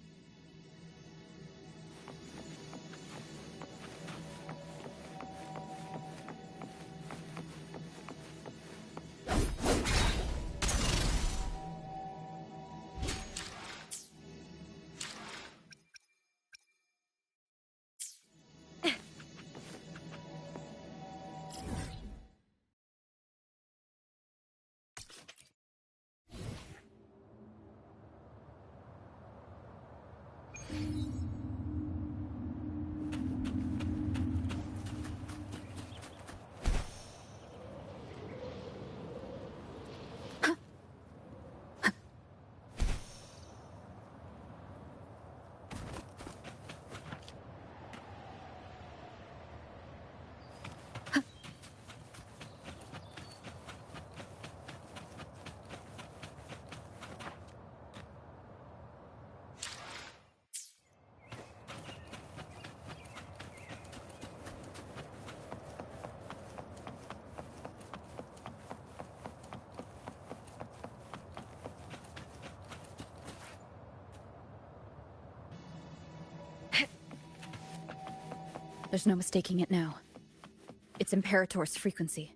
There's no mistaking it now. It's Imperator's frequency.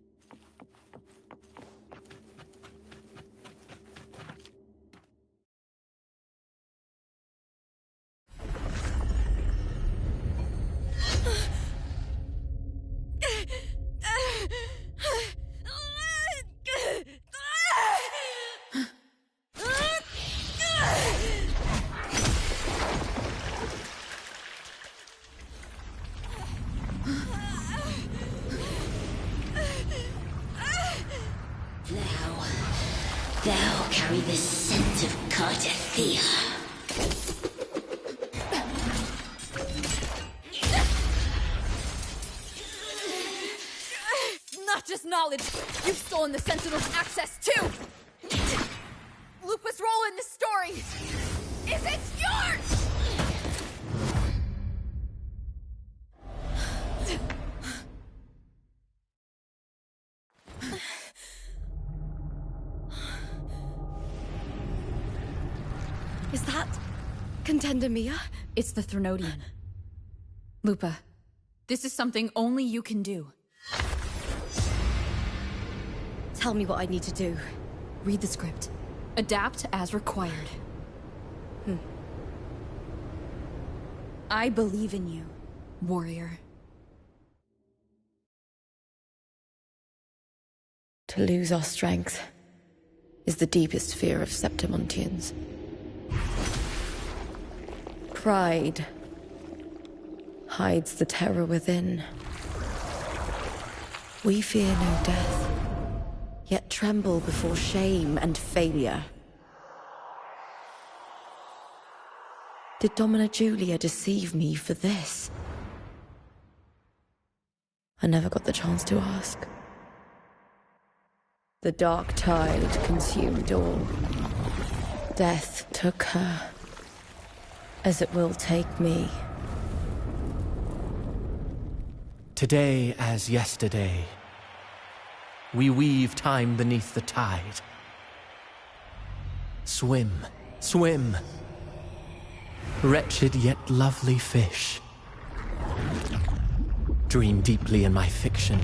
Thou carry the scent of Cardathea. Not just knowledge, you've stolen the Sentinel's access too! Lupa's role in this story is it's yours! Is that Contender Mia? It's the Threnodian. Lupa, this is something only you can do. Tell me what I need to do. Read the script. Adapt as required. I believe in you, warrior. To lose our strength is the deepest fear of Septimontians. Pride hides the terror within. We fear no death, yet tremble before shame and failure. Did Domina Julia deceive me for this? I never got the chance to ask. The dark tide consumed all. Death took her, as it will take me. Today as yesterday, we weave time beneath the tide. Swim, swim. Wretched yet lovely fish. Dream deeply in my fiction.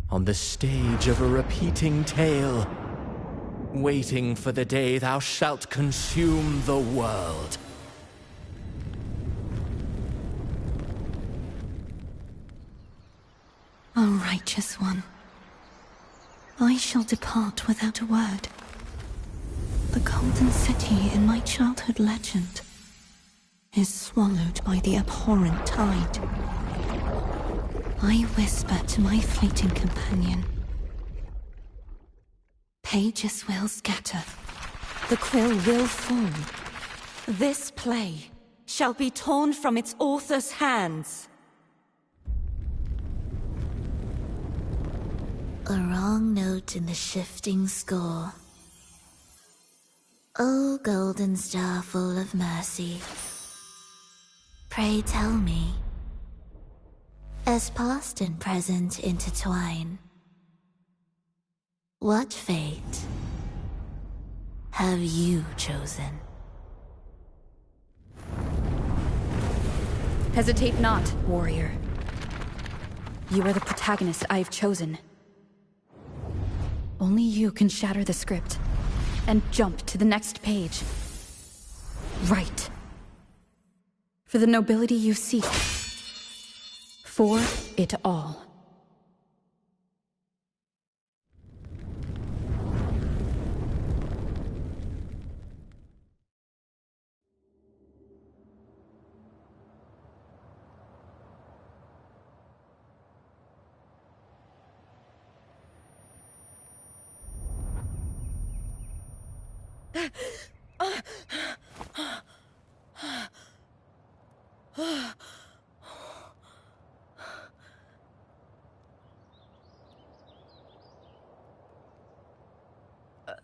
On the stage of a repeating tale, waiting for the day thou shalt consume the world. O righteous one, I shall depart without a word. The golden city in my childhood legend is swallowed by the abhorrent tide. I whisper to my fleeting companion. Pages will scatter. The quill will fall. This play shall be torn from its author's hands. A wrong note in the shifting score. O golden star full of mercy, pray tell me, as past and present intertwine, what fate have you chosen? Hesitate not, warrior. You are the protagonist I have chosen. Only you can shatter the script and jump to the next page. Right. For the nobility you seek. For it all.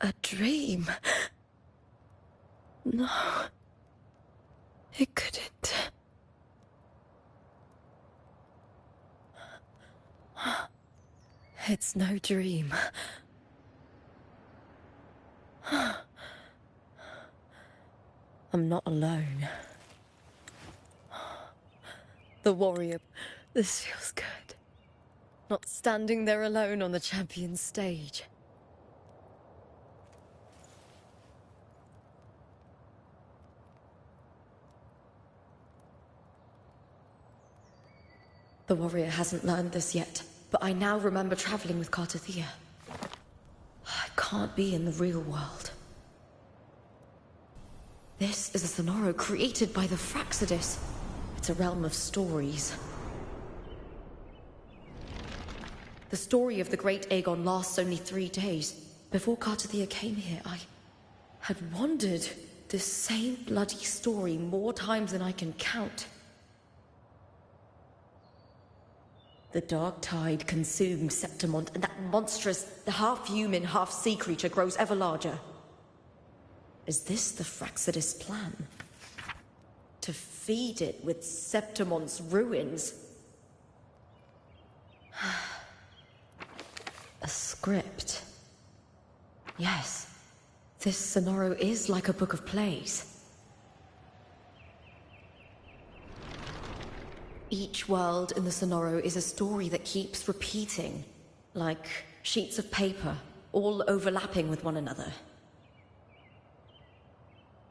A dream? No. It couldn't. It's no dream. I'm not alone. The warrior. This feels good. Not standing there alone on the champion's stage. The warrior hasn't learned this yet, but I now remember traveling with Cartathea. I can't be in the real world. This is a Sonoro created by the Fraxidus. It's a realm of stories. The story of the Great Aegon lasts only 3 days. Before Cartathea came here, I had wandered this same bloody story more times than I can count. The dark tide consumed Septimont, and that monstrous, half-human, half-sea creature grows ever larger. Is this the Fraxidus plan? To feed it with Septimont's ruins? A script. Yes, this Sonoro is like a book of plays. Each world in the Sonoro is a story that keeps repeating, like sheets of paper, all overlapping with one another.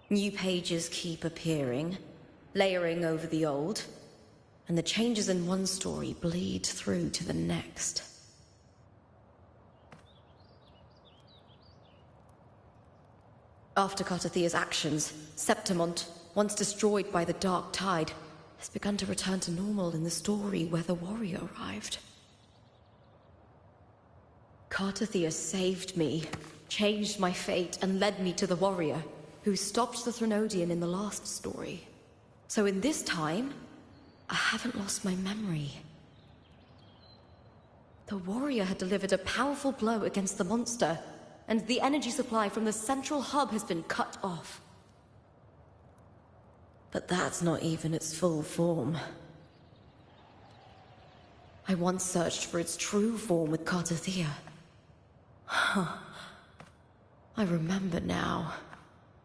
New pages keep appearing, layering over the old, and the changes in one story bleed through to the next. After Cartathea's actions, Septimont, once destroyed by the dark tide, has begun to return to normal in the story where the warrior arrived. Cartathea saved me, changed my fate, and led me to the warrior, who stopped the Threnodian in the last story. So in this time, I haven't lost my memory. The warrior had delivered a powerful blow against the monster, and the energy supply from the central hub has been cut off. But that's not even its full form. I once searched for its true form with Cartathea. I remember now.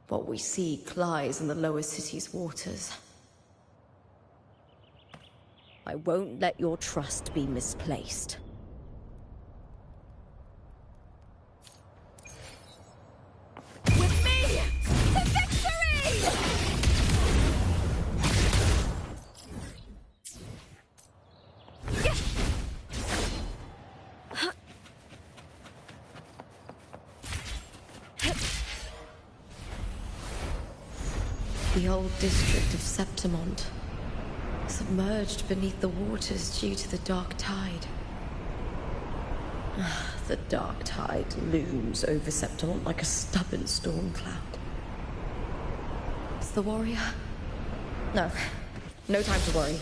What we seek lies in the lower city's waters. I won't let your trust be misplaced. With me! To victory! The old district of Septimont. submerged beneath the waters due to the dark tide. The dark tide looms over Septimont like a stubborn storm cloud. It's the warrior? No. No time to worry.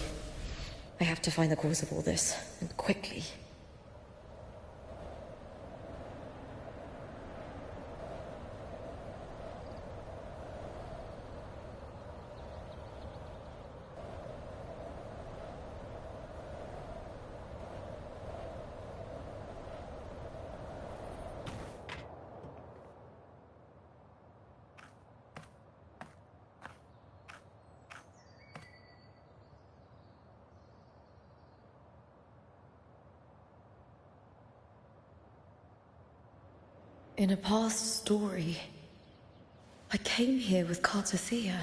I have to find the cause of all this, and quickly. In a past story, I came here with Cartothea.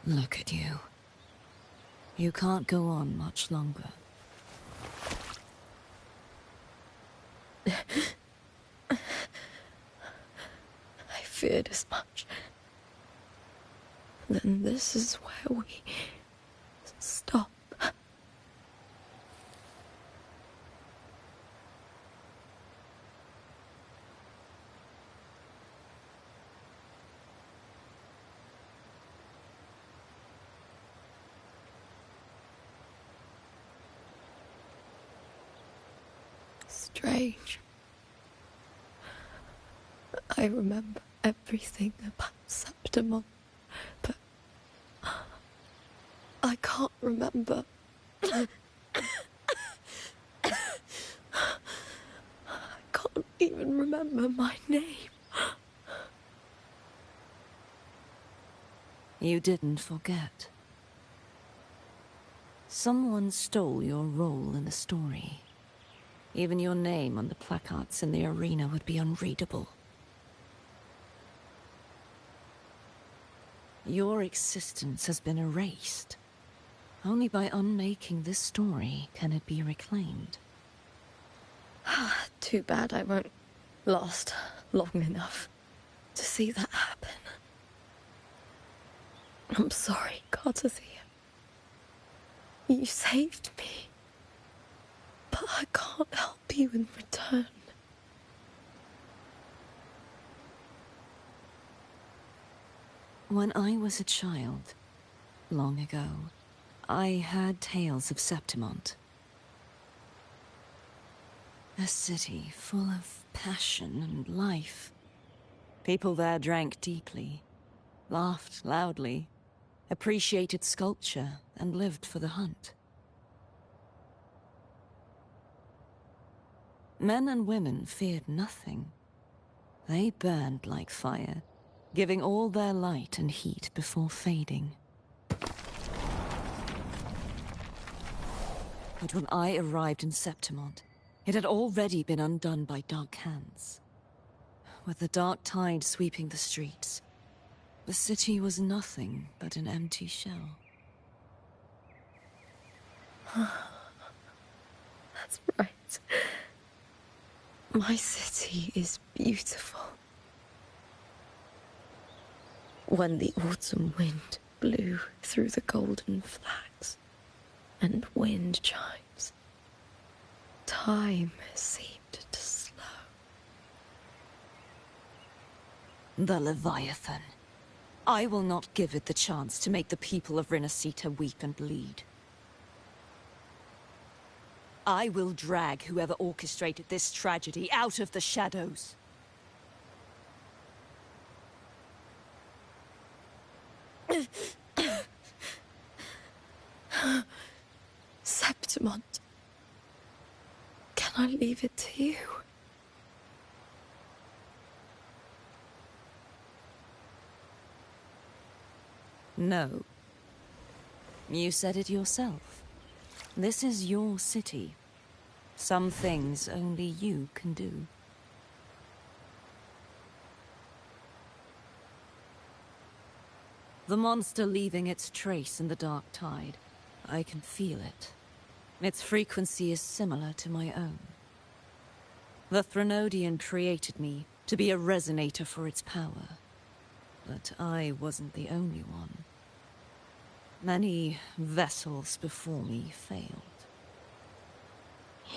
Look at you. You can't go on much longer. I feared as much. Then this is where we stop. Strange. I remember everything about Septimont, but I can't remember. I can't even remember my name. You didn't forget. Someone stole your role in the story. Even your name on the placards in the arena would be unreadable. Your existence has been erased. Only by unmaking this story can it be reclaimed. Too bad I won't last long enough to see that happen. I'm sorry, Cartothea. You saved me. But I can't help you in return. When I was a child, long ago, I heard tales of Septimont. A city full of passion and life. People there drank deeply, laughed loudly, appreciated sculpture, and lived for the hunt. Men and women feared nothing. They burned like fire, giving all their light and heat before fading. But when I arrived in Septimont, it had already been undone by dark hands. With the dark tide sweeping the streets, the city was nothing but an empty shell. That's right. My city is beautiful. When the autumn wind blew through the golden flags and wind chimes, time seemed to slow. The Leviathan. I will not give it the chance to make the people of Rinasita weep and bleed. I will drag whoever orchestrated this tragedy out of the shadows. Septimont, can I leave it to you? No. You said it yourself. This is your city. Some things only you can do. The monster leaving its trace in the dark tide. I can feel it. Its frequency is similar to my own. The Threnodian created me to be a resonator for its power. But I wasn't the only one. Many vessels before me failed.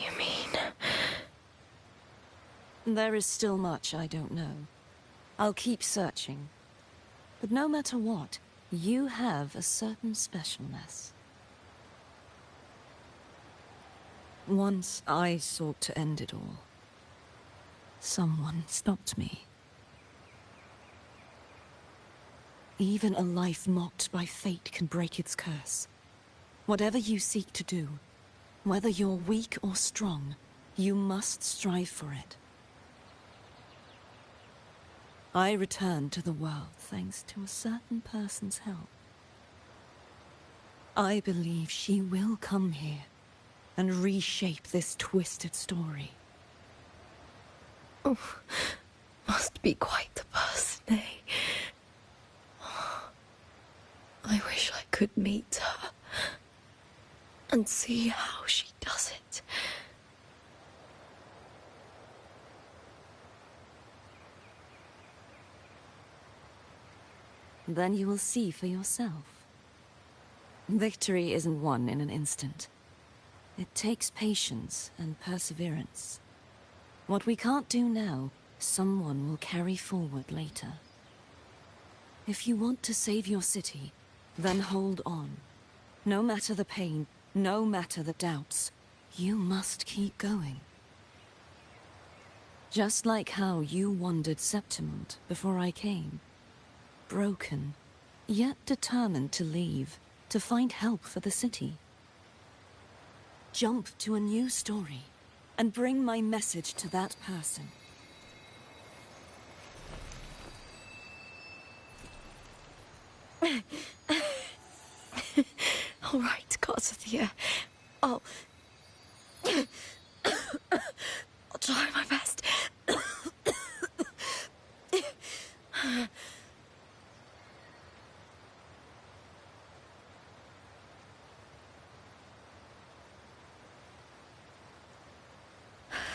You mean... There is still much I don't know. I'll keep searching. But no matter what, you have a certain specialness. Once I sought to end it all. Someone stopped me. Even a life mocked by fate can break its curse. Whatever you seek to do, whether you're weak or strong, you must strive for it. I returned to the world thanks to a certain person's help. I believe she will come here and reshape this twisted story. Oh, must be quite the person, eh? I wish I could meet her and see how she does it. Then you will see for yourself. Victory isn't won in an instant. It takes patience and perseverance. What we can't do now, someone will carry forward later. If you want to save your city, then hold on. No matter the pain, no matter the doubts, you must keep going. Just like how you wandered Septimont before I came. Broken, yet determined to leave, to find help for the city. Jump to a new story, and bring my message to that person. All right, gods of the air. I'll try my best.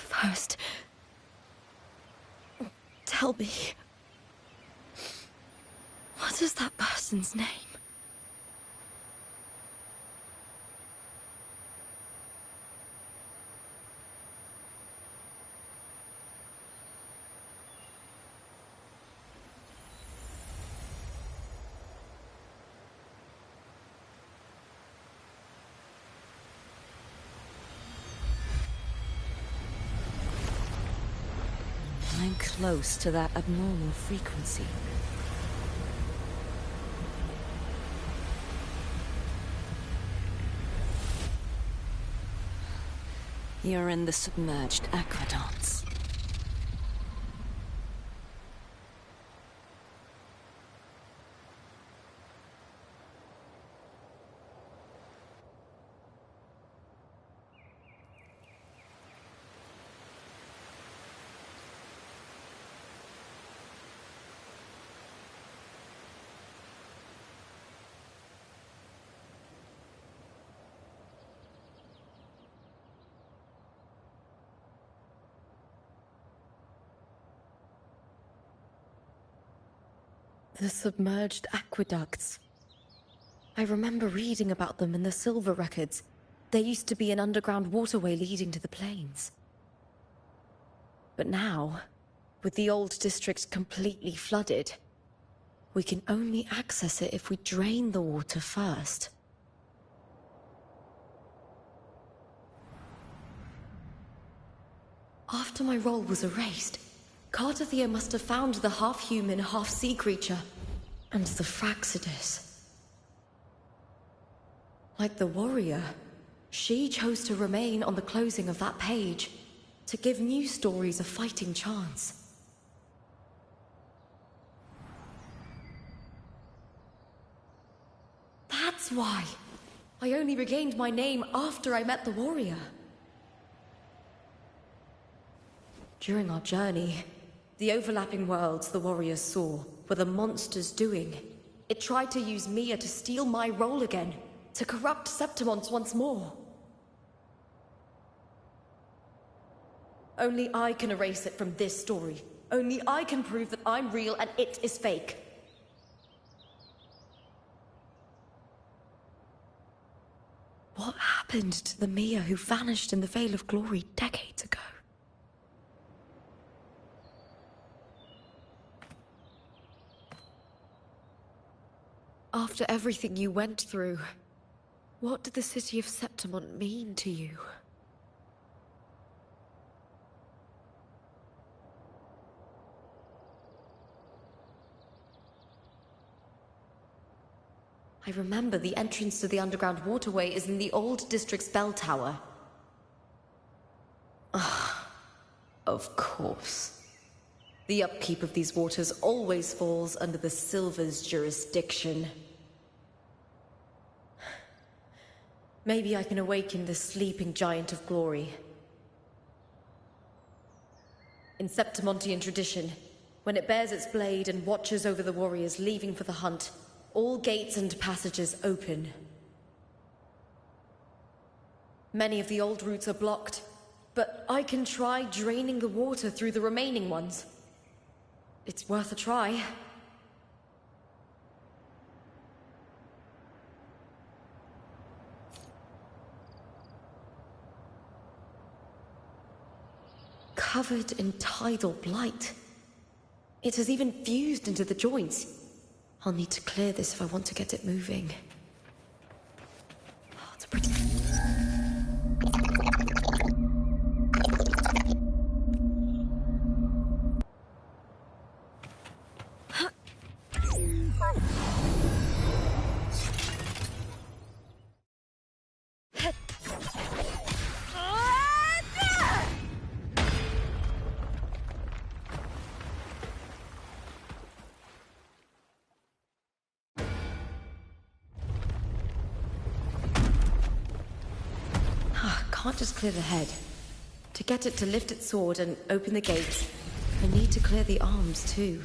First, tell me, what is that person's name? I'm close to that abnormal frequency. You're in the submerged aqueducts. The submerged aqueducts. I remember reading about them in the Silver records. There used to be an underground waterway leading to the plains. But now, with the old district completely flooded, we can only access it if we drain the water first. After my role was erased, Cartathea must have found the half-human, half-sea creature, and the Fraxidus. Like the warrior, she chose to remain on the closing of that page, to give new stories a fighting chance. That's why I only regained my name after I met the warrior. During our journey, the overlapping worlds the warriors saw were the monsters doing. It tried to use Mia to steal my role again, to corrupt Septimont once more. Only I can erase it from this story. Only I can prove that I'm real and it is fake. What happened to the Mia who vanished in the Veil of Glory decades ago? After everything you went through, what did the city of Septimont mean to you? I remember the entrance to the underground waterway is in the old district's bell tower. Ah, of course. The upkeep of these waters always falls under the Silver's jurisdiction. Maybe I can awaken the sleeping giant of glory. In Septimontian tradition, when it bears its blade and watches over the warriors leaving for the hunt, all gates and passages open. Many of the old routes are blocked, but I can try draining the water through the remaining ones. It's worth a try. Covered in tidal blight. It has even fused into the joints. I'll need to clear this if I want to get it moving. Oh, it's pretty. Can't just clear the head. To get it to lift its sword and open the gates, I need to clear the arms too.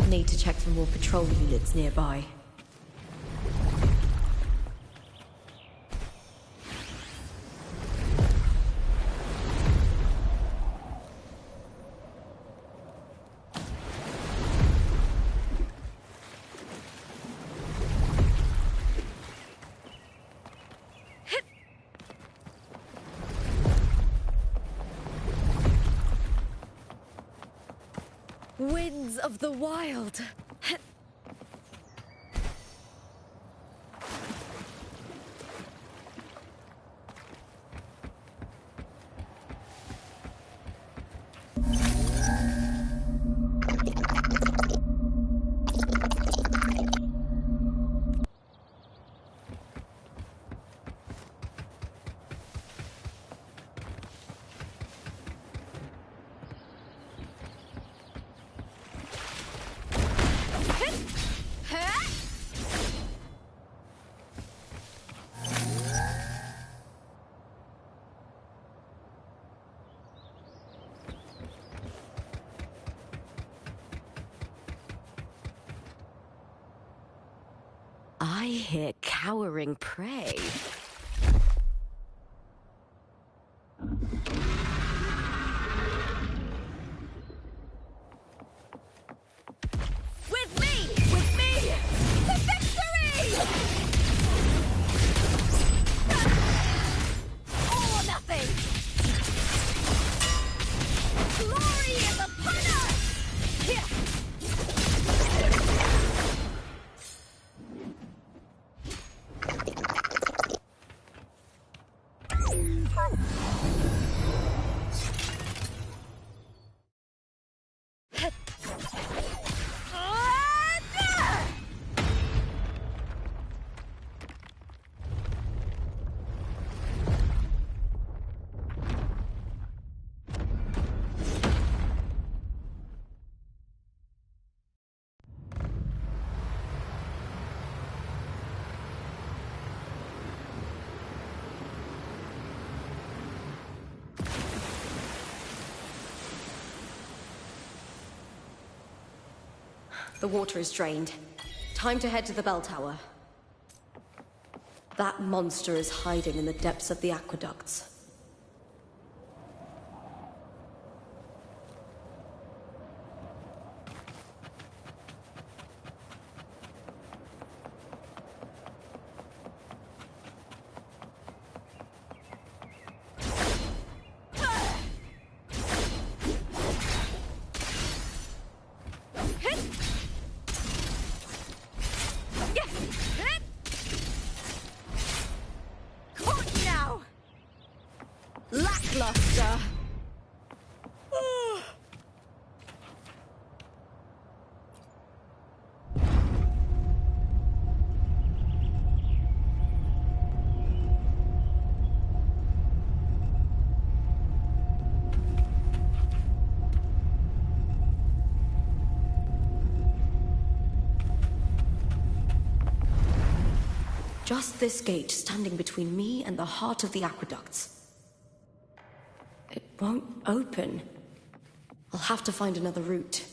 Need to check for more patrol units nearby. Winds of the wild. I hear cowering prey. With me, to victory! All or nothing! Glory is upon us! Here! The water is drained. Time to head to the bell tower. That monster is hiding in the depths of the aqueducts. Lackluster. Just this gate standing between me and the heart of the aqueducts. It won't open. I'll have to find another route.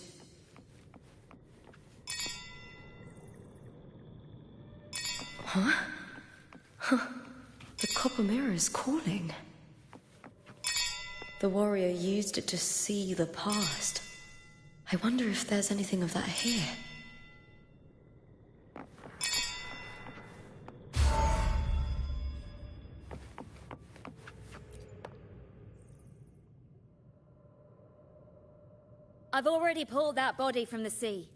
Huh? Huh. The copper mirror is calling. The warrior used it to see the past. I wonder if there's anything of that here. I've already pulled that body from the sea.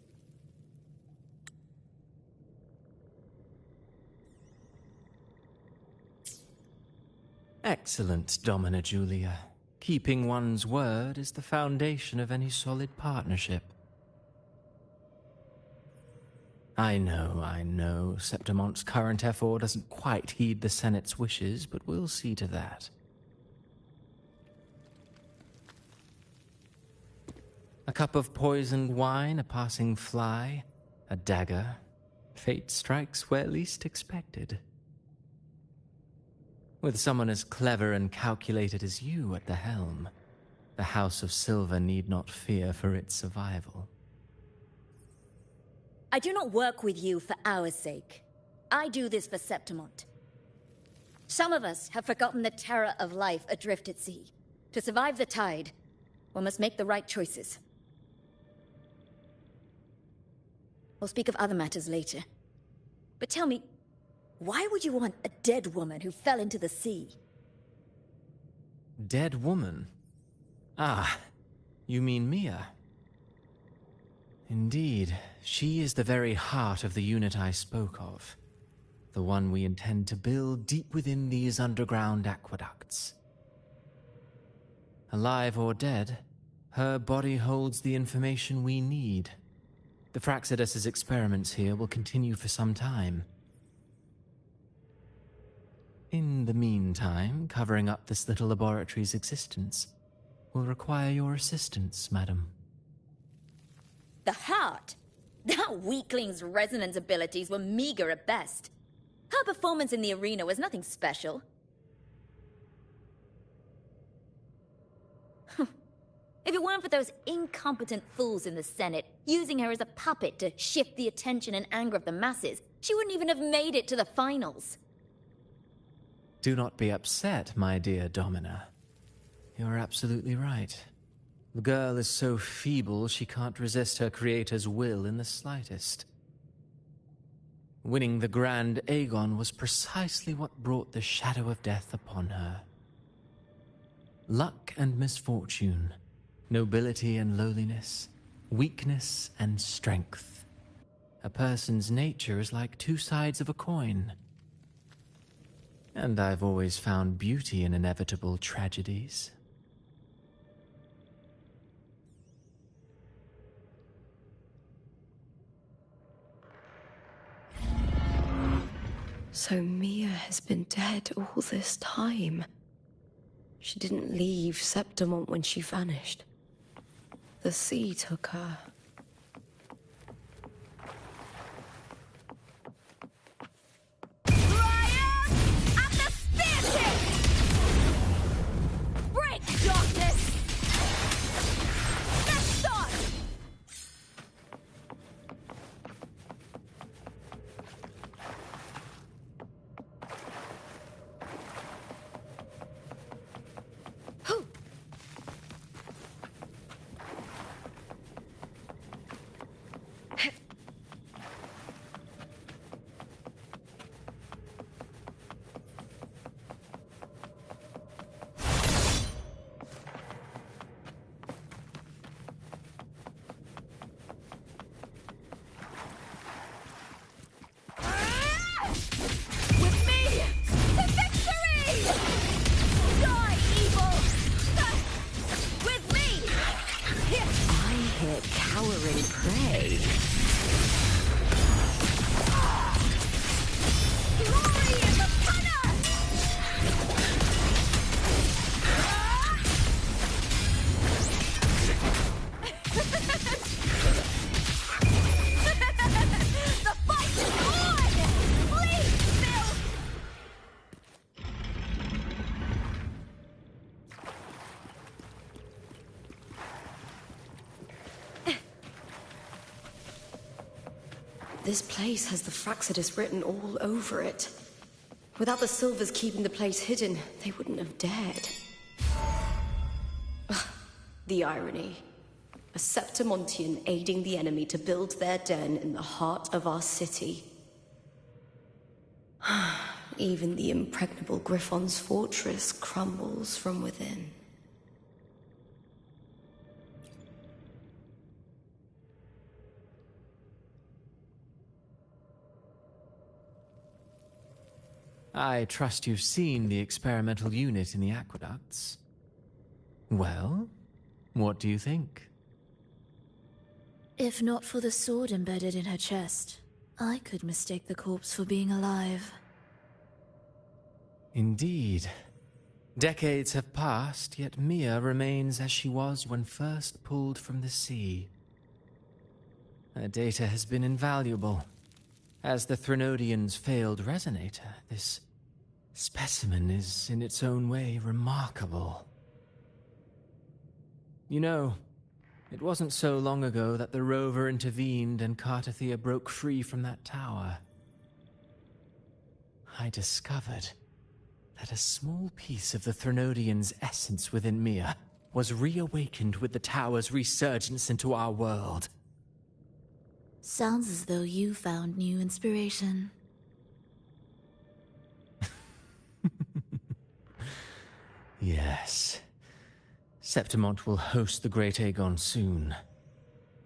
Excellent, Domina Julia. Keeping one's word is the foundation of any solid partnership. I know. Septimont's current effort doesn't quite heed the Senate's wishes, but we'll see to that. A cup of poisoned wine, a passing fly, a dagger. Fate strikes where least expected. With someone as clever and calculated as you at the helm, the House of Silver need not fear for its survival. I do not work with you for our sake. I do this for Septimont. Some of us have forgotten the terror of life adrift at sea. To survive the tide, one must make the right choices. We'll speak of other matters later. But tell me, why would you want a dead woman who fell into the sea? Dead woman? Ah, you mean Mia? Indeed, she is the very heart of the unit I spoke of. The one we intend to build deep within these underground aqueducts. Alive or dead, her body holds the information we need. The Fraxidus' experiments here will continue for some time. In the meantime, covering up this little laboratory's existence will require your assistance, madam. The heart? That weakling's resonance abilities were meager at best. Her performance in the arena was nothing special. If it weren't for those incompetent fools in the Senate using her as a puppet to shift the attention and anger of the masses, she wouldn't even have made it to the finals. Do not be upset, my dear Domina. You're absolutely right. The girl is so feeble she can't resist her creator's will in the slightest. Winning the Grand Aegon was precisely what brought the shadow of death upon her. Luck and misfortune, nobility and lowliness, weakness and strength. A person's nature is like two sides of a coin. And I've always found beauty in inevitable tragedies. So Mia has been dead all this time. She didn't leave Septimont when she vanished. The sea took her. Break, darkness! Let's start! Cowering prey. Glory in the punter! The fight is on! Please, Bill! This place has the Fraxidus written all over it. Without the Silvers keeping the place hidden, they wouldn't have dared. Ugh, the irony. A Septimontian aiding the enemy to build their den in the heart of our city. Even the impregnable Griffon's fortress crumbles from within. I trust you've seen the experimental unit in the aqueducts. Well, what do you think? If not for the sword embedded in her chest, I could mistake the corpse for being alive. Indeed. Decades have passed, yet Mia remains as she was when first pulled from the sea. Her data has been invaluable. As the Threnodian's failed resonator, this specimen is in its own way remarkable. You know, it wasn't so long ago that the rover intervened and Cartathea broke free from that tower. I discovered that a small piece of the Threnodian's essence within Mia was reawakened with the tower's resurgence into our world. Sounds as though you found new inspiration. Yes. Septimont will host the Great Aegon soon.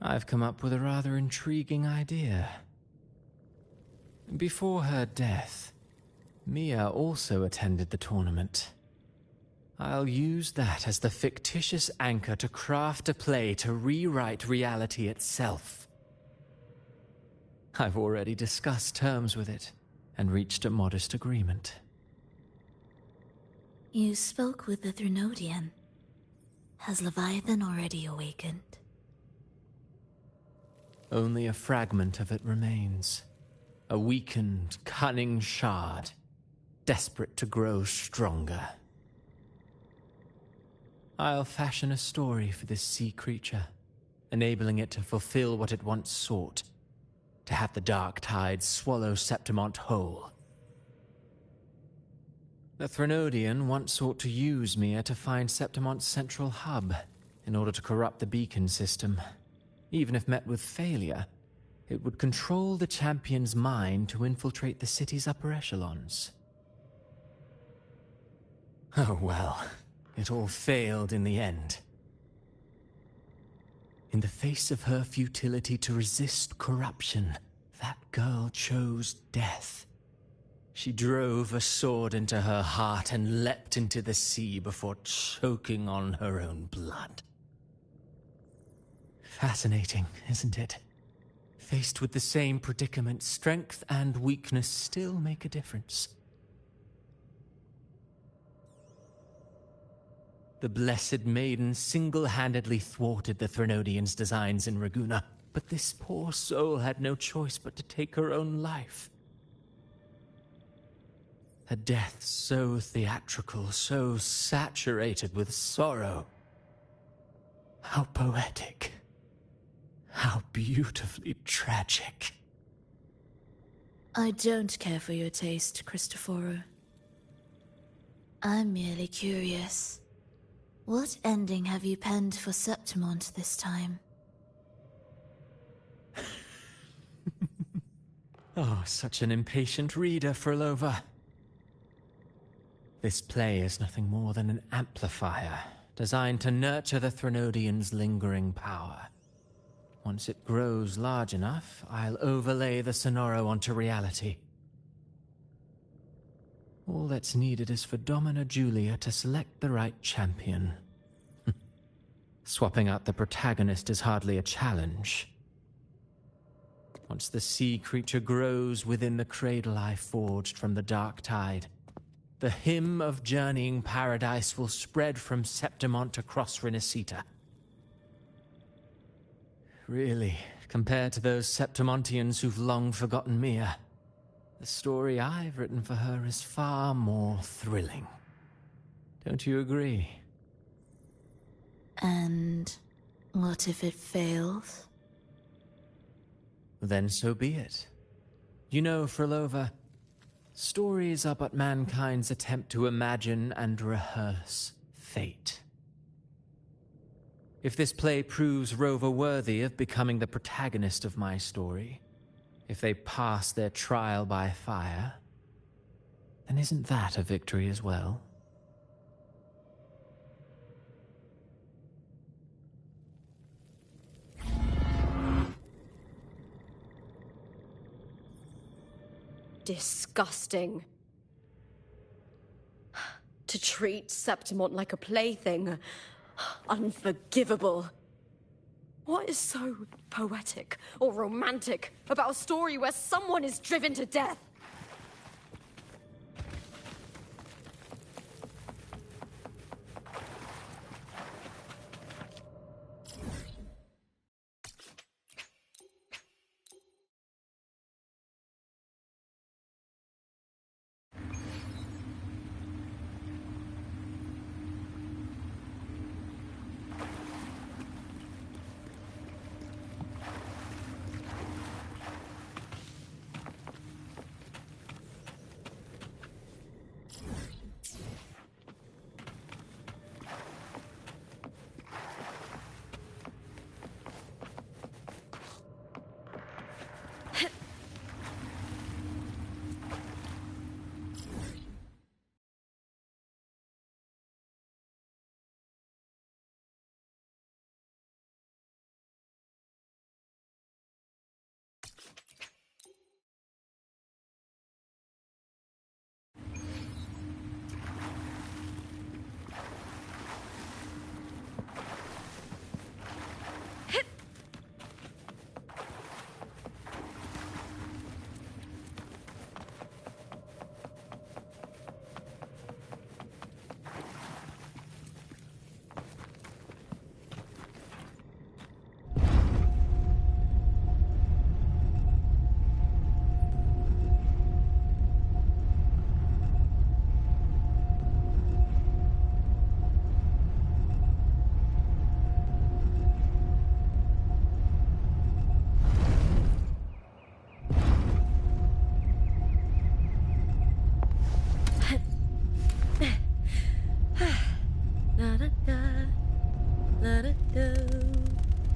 I've come up with a rather intriguing idea. Before her death, Mia also attended the tournament. I'll use that as the fictitious anchor to craft a play to rewrite reality itself. I've already discussed terms with it and reached a modest agreement. You spoke with the Threnodian. Has Leviathan already awakened? Only a fragment of it remains. A weakened, cunning shard, desperate to grow stronger. I'll fashion a story for this sea creature, enabling it to fulfill what it once sought, to have the dark tide swallow Septimont whole. The Threnodian once sought to use Mia to find Septimont's central hub in order to corrupt the beacon system. Even if met with failure, it would control the champion's mind to infiltrate the city's upper echelons. Oh well, it all failed in the end. In the face of her futility to resist corruption, that girl chose death. She drove a sword into her heart and leapt into the sea before choking on her own blood. Fascinating, isn't it? Faced with the same predicament, strength and weakness still make a difference. The Blessed Maiden single-handedly thwarted the Threnodians' designs in Raguna, but this poor soul had no choice but to take her own life. A death so theatrical, so saturated with sorrow. How poetic. How beautifully tragic. I don't care for your taste, Cristoforo. I'm merely curious. What ending have you penned for Septimont this time? Oh, such an impatient reader, Frolova. This play is nothing more than an amplifier, designed to nurture the Threnodian's lingering power. Once it grows large enough, I'll overlay the Sonoro onto reality. All that's needed is for Domina Julia to select the right champion. Swapping out the protagonist is hardly a challenge. Once the sea creature grows within the cradle I forged from the dark tide, the hymn of journeying paradise will spread from Septimont across Renacita. Really, compared to those Septimontians who've long forgotten Mia, the story I've written for her is far more thrilling. Don't you agree? And what if it fails? Then so be it. You know, Frolova, stories are but mankind's attempt to imagine and rehearse fate. If this play proves Rover worthy of becoming the protagonist of my story, if they pass their trial by fire, then isn't that a victory as well? Disgusting. To treat Septimont like a plaything. Unforgivable. What is so poetic or romantic about a story where someone is driven to death?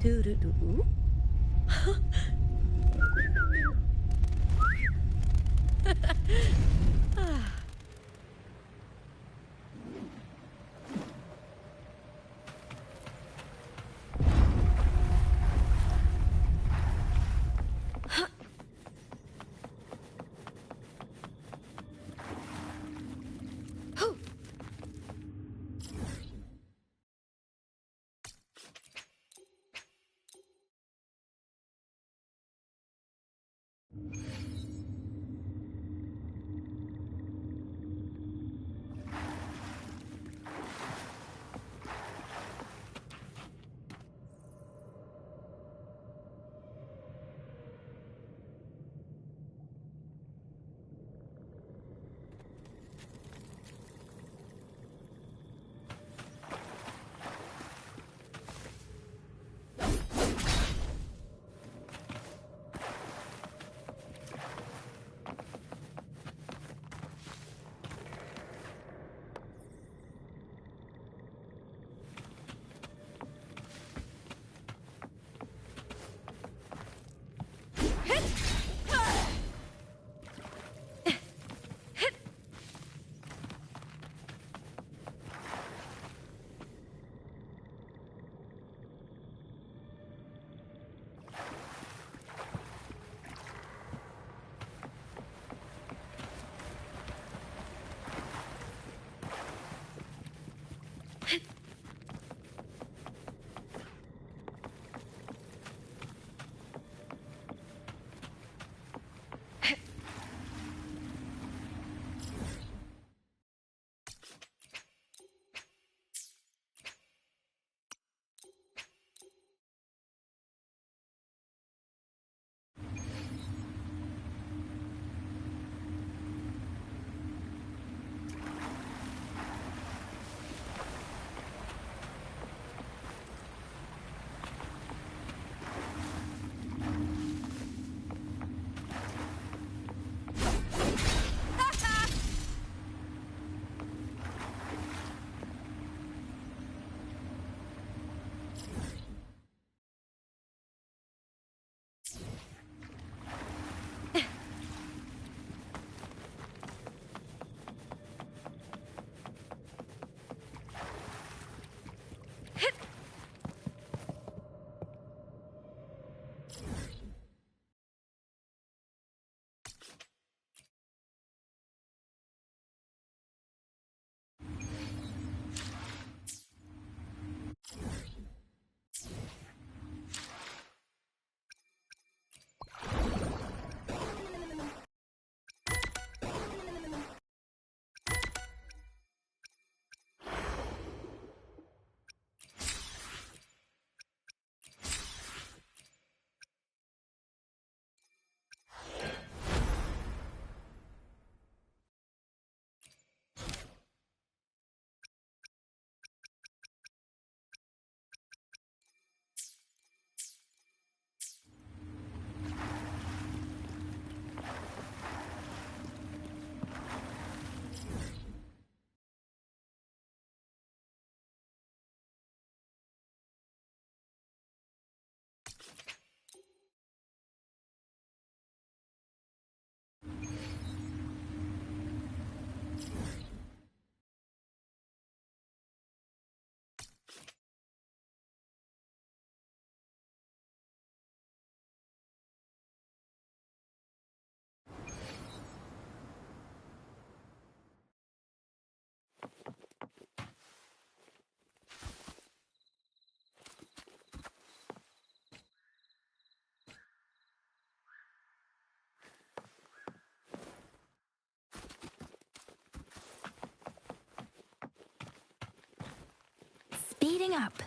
Do-do-do. Speeding up.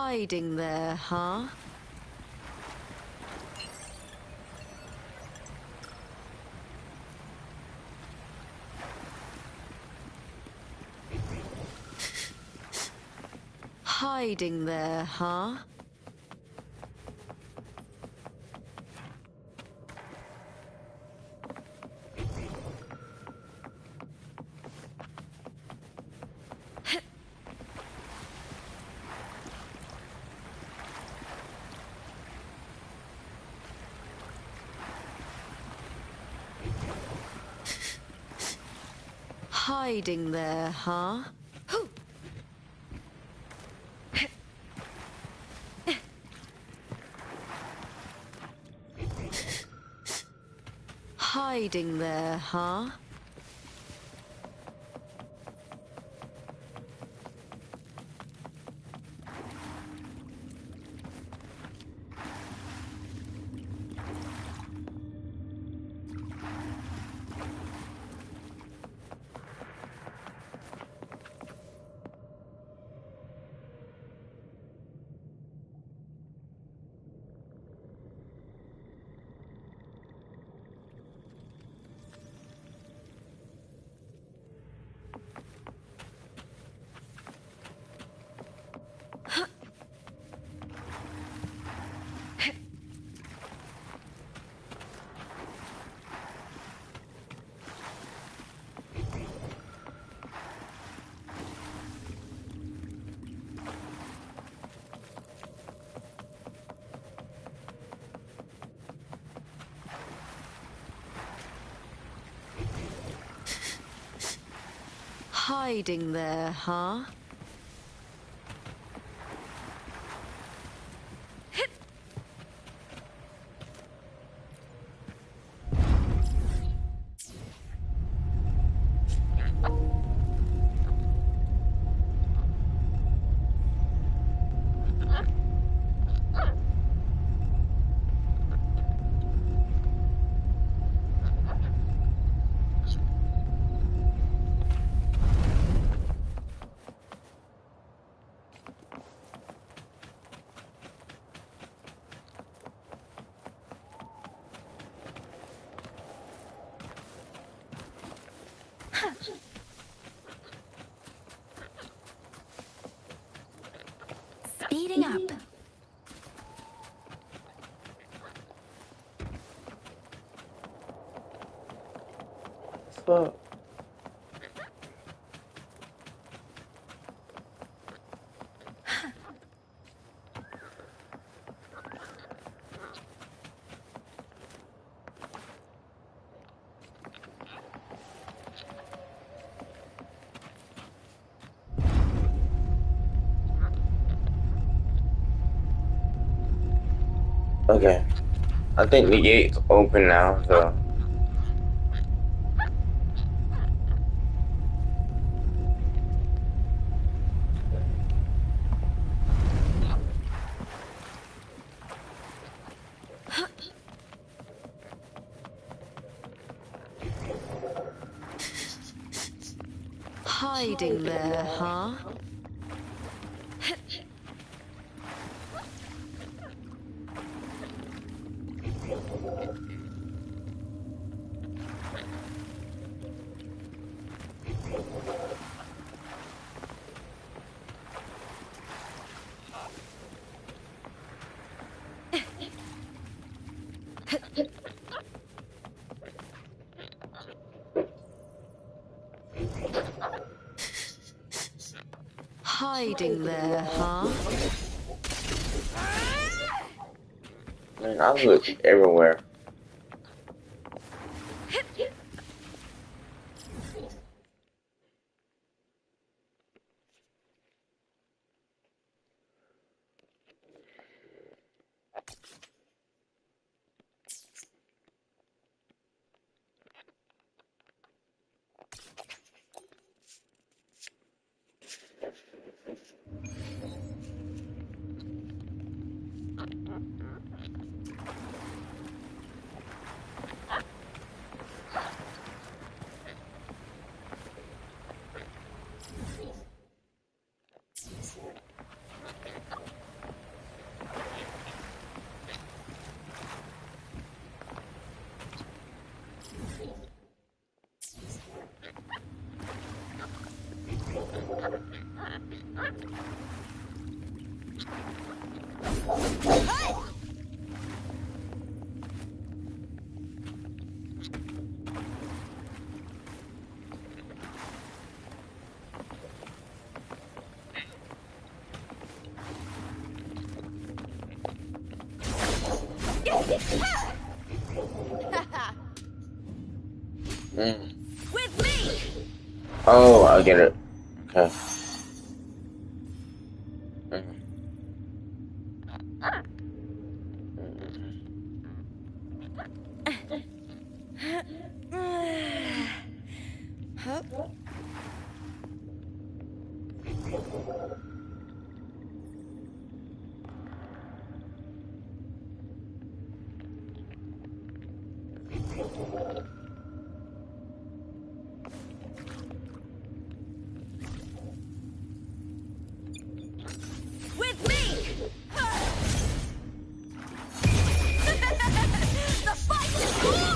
Hiding there, huh? Hiding there, huh? Hiding there, huh? Hiding there, huh? Hiding there, huh? Speeding up. Fuck. Okay. I think the gate's open now, so. Hiding there, huh? Hiding there, huh? Man, I look everywhere. With me! Oh, I get it. Okay. With me! The fight is on!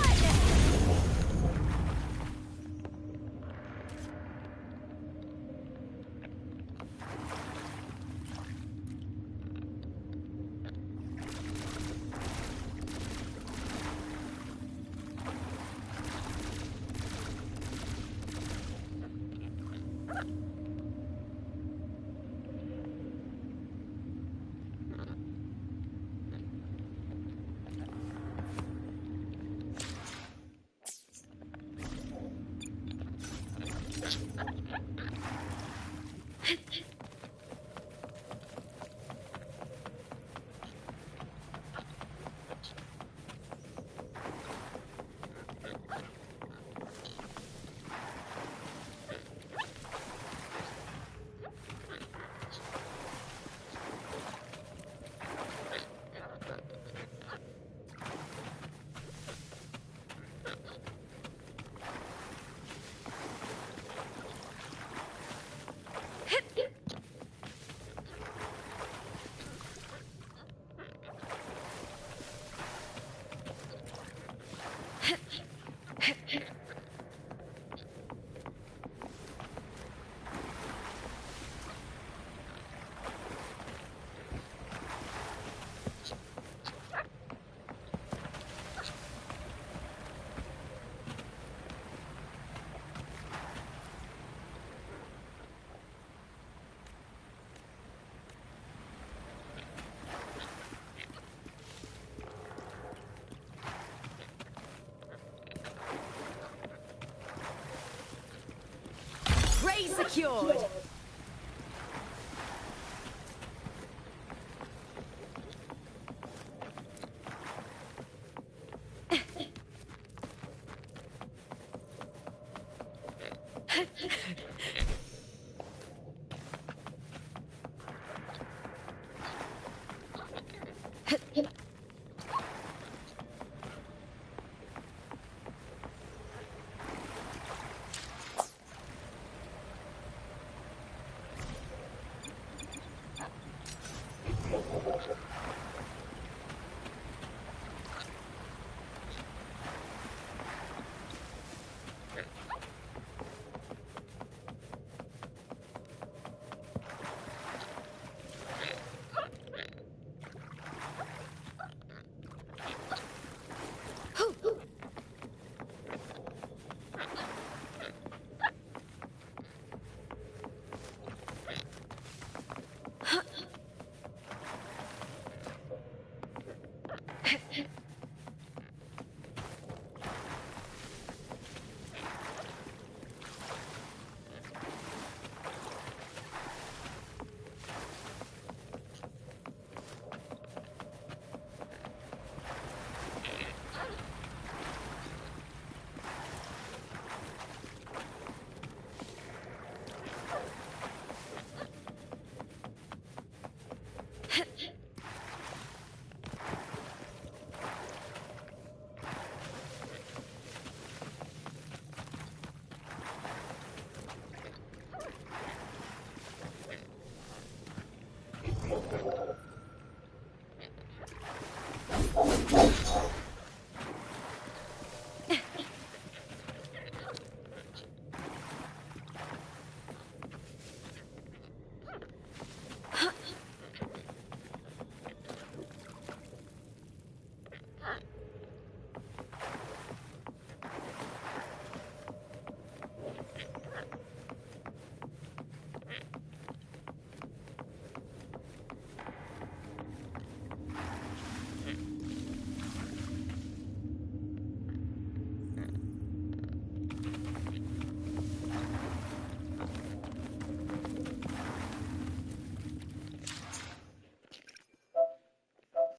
Prey secured!